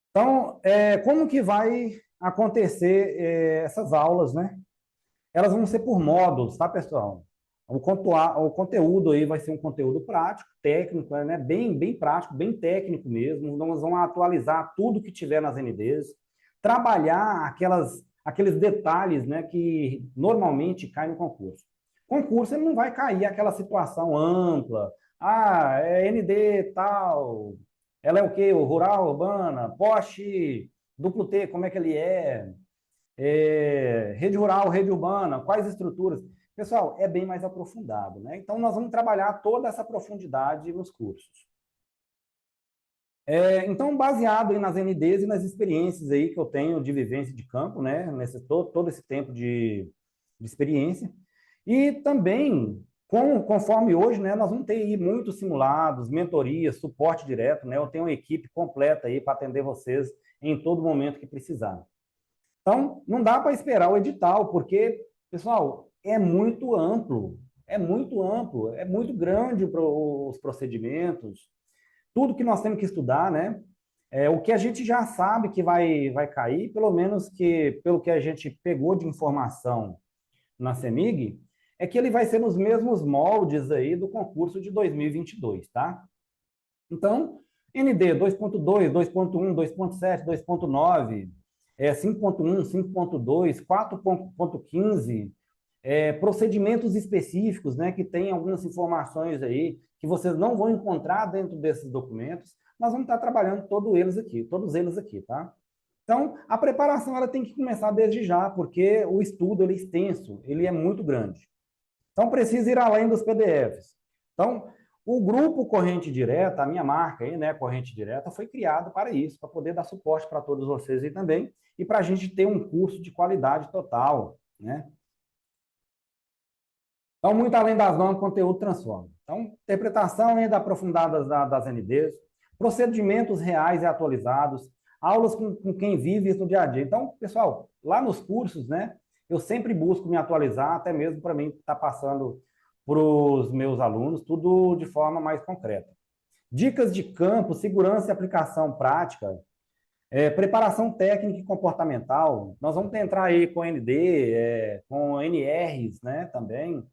Então, como que vai acontecer essas aulas, né? Elas vão ser por módulos, tá, pessoal? O conteúdo aí vai ser um conteúdo prático, técnico, né? Bem prático, bem técnico mesmo. Nós vamos atualizar tudo que tiver nas NDs, trabalhar aqueles detalhes, né, que normalmente caem no concurso. Concurso, ele não vai cair aquela situação ampla. É ND tal, ela é o quê? O rural, urbana, poste, duplo T, como é que ele é? Rede rural, rede urbana, quais estruturas? Pessoal, é bem mais aprofundado, né? Então, nós vamos trabalhar toda essa profundidade nos cursos. Então, baseado aí nas NDs e nas experiências aí que eu tenho de vivência de campo, né? Todo esse tempo de experiência. E também, conforme hoje, né? Nós vamos ter aí muitos simulados, mentorias, suporte direto, né? Eu tenho uma equipe completa aí para atender vocês em todo momento que precisar. Então, não dá para esperar o edital, porque, pessoal, é muito amplo, é muito grande os procedimentos, tudo que nós temos que estudar, né? O que a gente já sabe que vai cair, pelo menos pelo que a gente pegou de informação na CEMIG, é que ele vai ser nos mesmos moldes aí do concurso de 2022, tá? Então, ND 2.2, 2.1, 2.7, 2.9, 5.1, 5.2, 4.15, procedimentos específicos, né, que tem algumas informações aí que vocês não vão encontrar dentro desses documentos, nós vamos estar trabalhando todos eles aqui, tá? Então, a preparação ela tem que começar desde já, porque o estudo ele é extenso, ele é muito grande. Então, precisa ir além dos PDFs. Então, o grupo Corrente Direta, a minha marca aí, né, Corrente Direta, foi criado para isso, para poder dar suporte para todos vocês aí também, e para a gente ter um curso de qualidade total, né? Então, muito além das normas, o conteúdo transforma. Então, interpretação ainda aprofundada das NDs, procedimentos reais e atualizados, aulas com quem vive isso no dia a dia. Então, pessoal, lá nos cursos, né, eu sempre busco me atualizar, até mesmo para mim estar passando para os meus alunos, tudo de forma mais concreta. Dicas de campo, segurança e aplicação prática, preparação técnica e comportamental. Nós vamos entrar aí com ND, com NRs, né, também.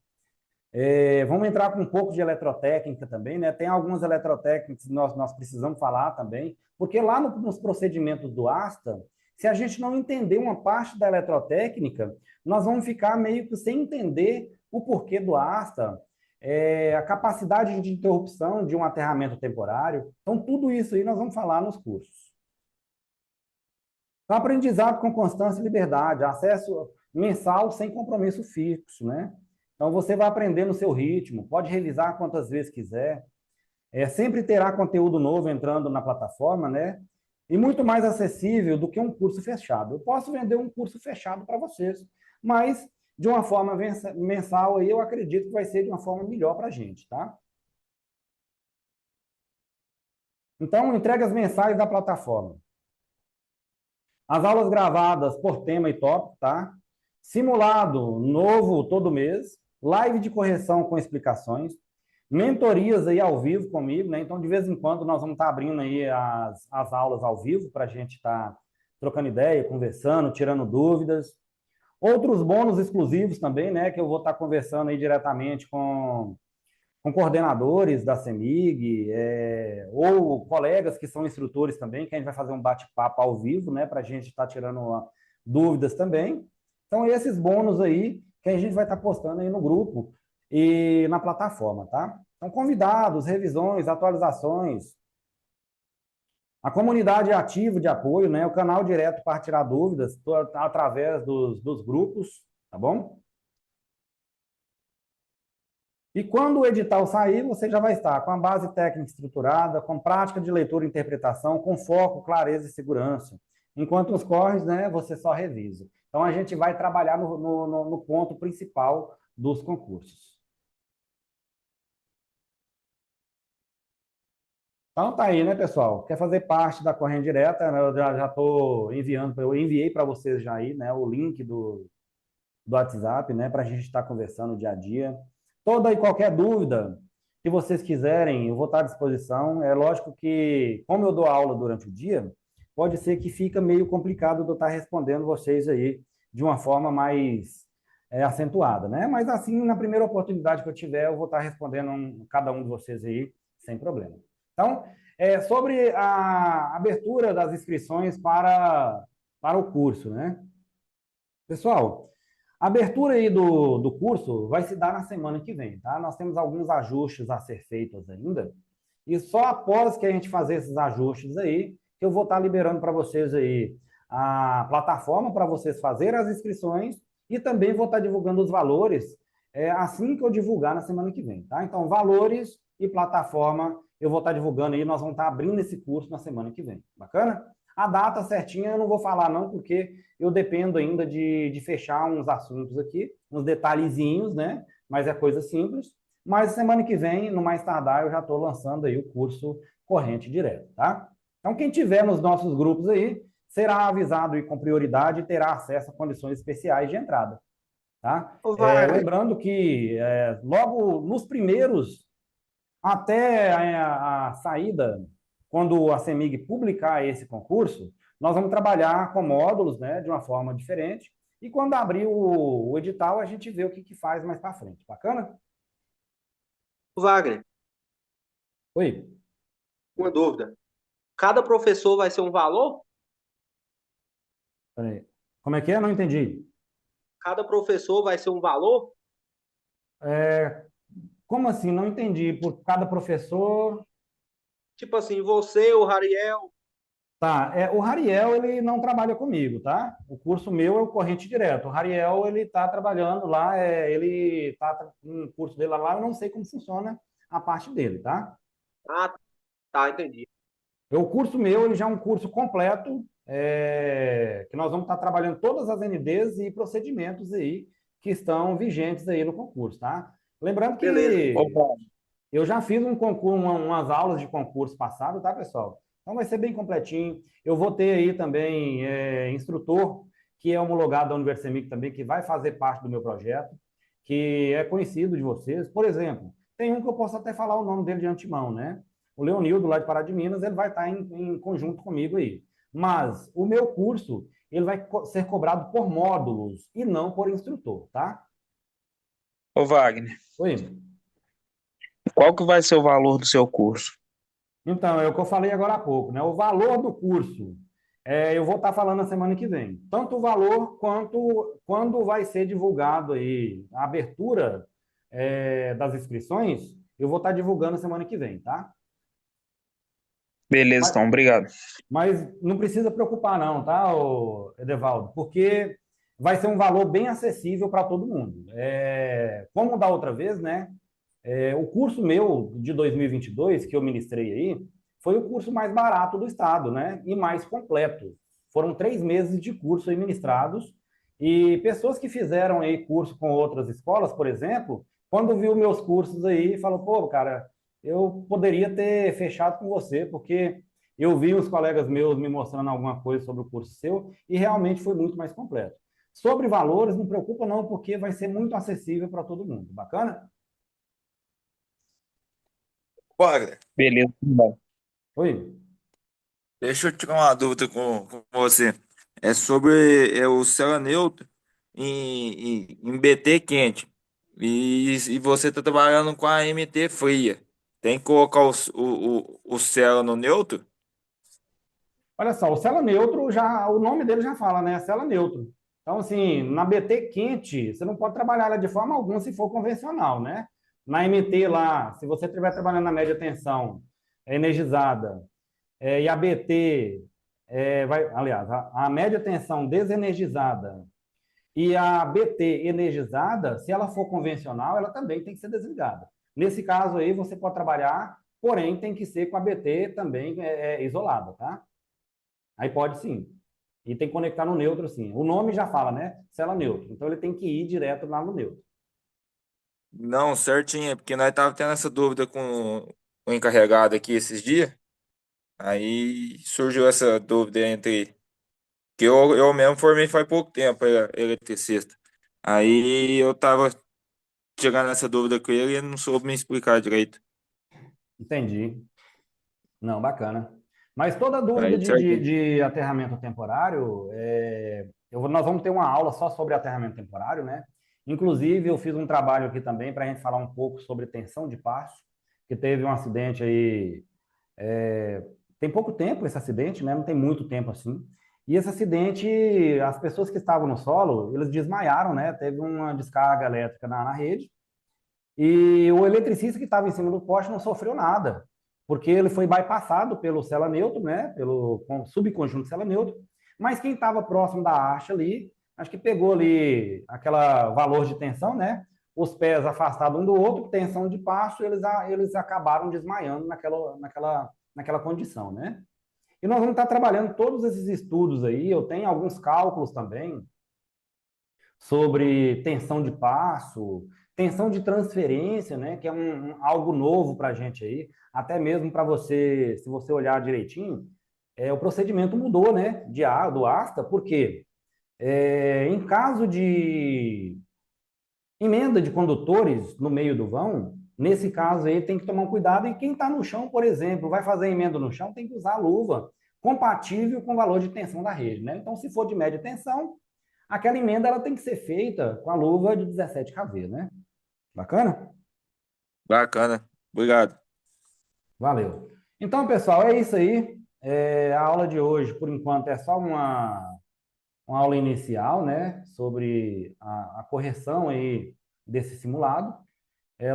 Vamos entrar com um pouco de eletrotécnica também, né? Tem algumas eletrotécnicas que nós precisamos falar também, porque lá nos procedimentos do ASTA, se a gente não entender uma parte da eletrotécnica, nós vamos ficar meio que sem entender o porquê do ASTA, a capacidade de interrupção de um aterramento temporário. Então, tudo isso aí nós vamos falar nos cursos. Então, aprendizado com constância e liberdade, acesso mensal sem compromisso fixo, né? Então, você vai aprender no seu ritmo, pode revisar quantas vezes quiser, sempre terá conteúdo novo entrando na plataforma, né? E muito mais acessível do que um curso fechado. Eu posso vender um curso fechado para vocês, mas de uma forma mensal, aí eu acredito que vai ser de uma forma melhor para a gente, tá? Então, entregas mensais da plataforma. As aulas gravadas por tema e tópico, tá? Simulado novo todo mês, live de correção com explicações, mentorias aí ao vivo comigo, né? Então, de vez em quando, nós vamos estar abrindo aí as aulas ao vivo para a gente estar trocando ideia, conversando, tirando dúvidas. Outros bônus exclusivos também, né? Que eu vou estar conversando aí diretamente com coordenadores da CEMIG, ou colegas que são instrutores também, que a gente vai fazer um bate-papo ao vivo, né? Para a gente estar tirando dúvidas também. Então, esses bônus aí que a gente vai estar postando aí no grupo e na plataforma, tá? Então, convidados, revisões, atualizações, a comunidade ativa de apoio, né? O canal direto para tirar dúvidas através dos grupos, tá bom? E quando o edital sair, você já vai estar com a base técnica estruturada, com prática de leitura e interpretação, com foco, clareza e segurança. Enquanto os corres, né, você só revisa. Então, a gente vai trabalhar no ponto principal dos concursos. Então, tá aí, né, pessoal? Quer fazer parte da corrente direta? Eu já estou enviando, eu enviei para vocês já aí, né, o link do WhatsApp, né, para a gente estar conversando dia a dia. Toda e qualquer dúvida que vocês quiserem, eu vou estar à disposição. É lógico que, como eu dou aula durante o dia, pode ser que fica meio complicado de eu estar respondendo vocês aí de uma forma mais acentuada, né? Mas assim, na primeira oportunidade que eu tiver, eu vou estar respondendo cada um de vocês aí sem problema. Então, sobre a abertura das inscrições para o curso, né? Pessoal, a abertura aí do curso vai se dar na semana que vem, tá? Nós temos alguns ajustes a ser feitos ainda, e só após que a gente fazer esses ajustes aí, que eu vou estar liberando para vocês aí a plataforma para vocês fazerem as inscrições e também vou estar divulgando os valores assim que eu divulgar na semana que vem, tá? Então, valores e plataforma eu vou estar divulgando aí, nós vamos estar abrindo esse curso na semana que vem. Bacana? A data certinha eu não vou falar não, porque eu dependo ainda de fechar uns assuntos aqui, uns detalhezinhos, né? Mas é coisa simples. Mas semana que vem, no mais tardar, eu já estou lançando aí o curso Corrente Direta, tá? Então, quem tiver nos nossos grupos aí, será avisado e com prioridade e terá acesso a condições especiais de entrada, tá? Lembrando que logo nos primeiros, até a saída, quando a CEMIG publicar esse concurso, nós vamos trabalhar com módulos, né, de uma forma diferente, e quando abrir o edital, a gente vê o que faz mais para frente. Bacana? Wagner, Oi. uma dúvida. Cada professor vai ser um valor? Peraí. Como é que é? Não entendi. Cada professor vai ser um valor? Como assim? Não entendi. Por cada professor... Tipo assim, você, o Rariel... Tá, o Rariel, ele não trabalha comigo, tá? O curso meu é o Corrente Direto. O Rariel, ele tá trabalhando lá, ele tá no curso dele lá, eu não sei como funciona a parte dele, tá? Ah, tá, entendi. O curso meu, ele já é um curso completo, que nós vamos estar trabalhando todas as NDs e procedimentos aí que estão vigentes aí no concurso, tá? Lembrando que eu já fiz um concurso, umas aulas de concurso passado, tá, pessoal? Então vai ser bem completinho. Eu vou ter aí também instrutor, que é homologado da Universemic também, que vai fazer parte do meu projeto, que é conhecido de vocês. Por exemplo, tem um que eu posso até falar o nome dele de antemão, né? O Leonildo, lá de Pará de Minas, ele vai estar em conjunto comigo aí. Mas o meu curso, ele vai ser cobrado por módulos e não por instrutor, tá? Ô Wagner, Oi. qual que vai ser o valor do seu curso? Então, é o que eu falei agora há pouco, né? O valor do curso, eu vou estar falando na semana que vem. Tanto o valor quanto quando vai ser divulgado aí a abertura das inscrições, eu vou estar divulgando na semana que vem, tá? Beleza, então, obrigado. Mas não precisa preocupar não, tá, Edevaldo? Porque vai ser um valor bem acessível para todo mundo. Como da outra vez, né? O curso meu de 2022, que eu ministrei aí, foi o curso mais barato do estado, né? E mais completo. Foram 3 meses de curso aí ministrados, e pessoas que fizeram aí curso com outras escolas, por exemplo, quando viu meus cursos aí, falou, pô, cara, eu poderia ter fechado com você, porque eu vi os colegas meus me mostrando alguma coisa sobre o curso seu, e realmente foi muito mais completo. Sobre valores, não preocupa não, porque vai ser muito acessível para todo mundo. Bacana? Wagner, Beleza. Oi. deixa eu tirar uma dúvida com você. É sobre o célula neutro em BT quente. E você está trabalhando com a MT fria. Tem que colocar o célula no neutro? Olha só, o célula neutro, já, o nome dele já fala, né? Célula neutro. Então, assim, na BT quente, você não pode trabalhar ela de forma alguma se for convencional, né? Na MT lá, se você estiver trabalhando na média tensão energizada, e a BT aliás, a média tensão desenergizada e a BT energizada, se ela for convencional, ela também tem que ser desligada. Nesse caso aí, você pode trabalhar, porém tem que ser com a BT também isolada, tá? Aí pode sim. E tem que conectar no neutro, sim. O nome já fala, né? Célula neutra. Então ele tem que ir direto lá no neutro. Não, certinho, é porque nós tava tendo essa dúvida com o encarregado aqui esses dias. Aí surgiu essa dúvida entre. Que eu mesmo formei faz pouco tempo, eletricista. Aí eu tava chegando nessa dúvida com ele e ele não soube me explicar direito. Entendi. Não, bacana. Mas toda dúvida Aí de, de, certinho. de aterramento temporário, nós vamos ter uma aula só sobre aterramento temporário, né? Inclusive, eu fiz um trabalho aqui também para a gente falar um pouco sobre tensão de passo, que teve um acidente aí. Tem pouco tempo esse acidente, né? Não tem muito tempo assim. E esse acidente, as pessoas que estavam no solo, eles desmaiaram, né? Teve uma descarga elétrica na rede. E o eletricista que estava em cima do poste não sofreu nada, porque ele foi bypassado pelo célula neutro, né, pelo subconjunto célula neutro, mas quem estava próximo da haste ali, acho que pegou ali aquela valor de tensão, né, os pés afastados um do outro, tensão de passo, eles acabaram desmaiando naquela condição, né. E nós vamos estar trabalhando todos esses estudos aí, eu tenho alguns cálculos também, sobre tensão de passo, tensão de transferência, né, que é algo novo para a gente aí, até mesmo para você, se você olhar direitinho, o procedimento mudou, né, do ASTA, porque em caso de emenda de condutores no meio do vão, nesse caso aí tem que tomar um cuidado, e quem está no chão, por exemplo, vai fazer emenda no chão, tem que usar a luva compatível com o valor de tensão da rede, né? Então, se for de média tensão, aquela emenda ela tem que ser feita com a luva de 17 kV, né? Bacana? Bacana. Obrigado. Valeu. Então, pessoal, é isso aí. A aula de hoje, por enquanto, é só uma aula inicial, né? Sobre a correção aí desse simulado.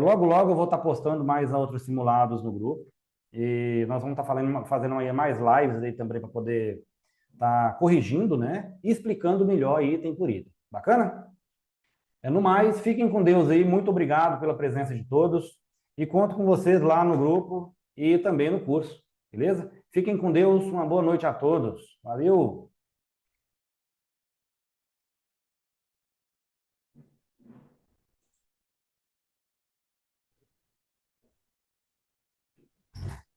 Logo, logo eu vou estar postando mais outros simulados no grupo. E nós vamos estar fazendo aí mais lives aí também para poder estar corrigindo, né? E explicando melhor item por item. Bacana? No mais, fiquem com Deus aí. Muito obrigado pela presença de todos. E conto com vocês lá no grupo e também no curso. Beleza? Fiquem com Deus. Uma boa noite a todos. Valeu!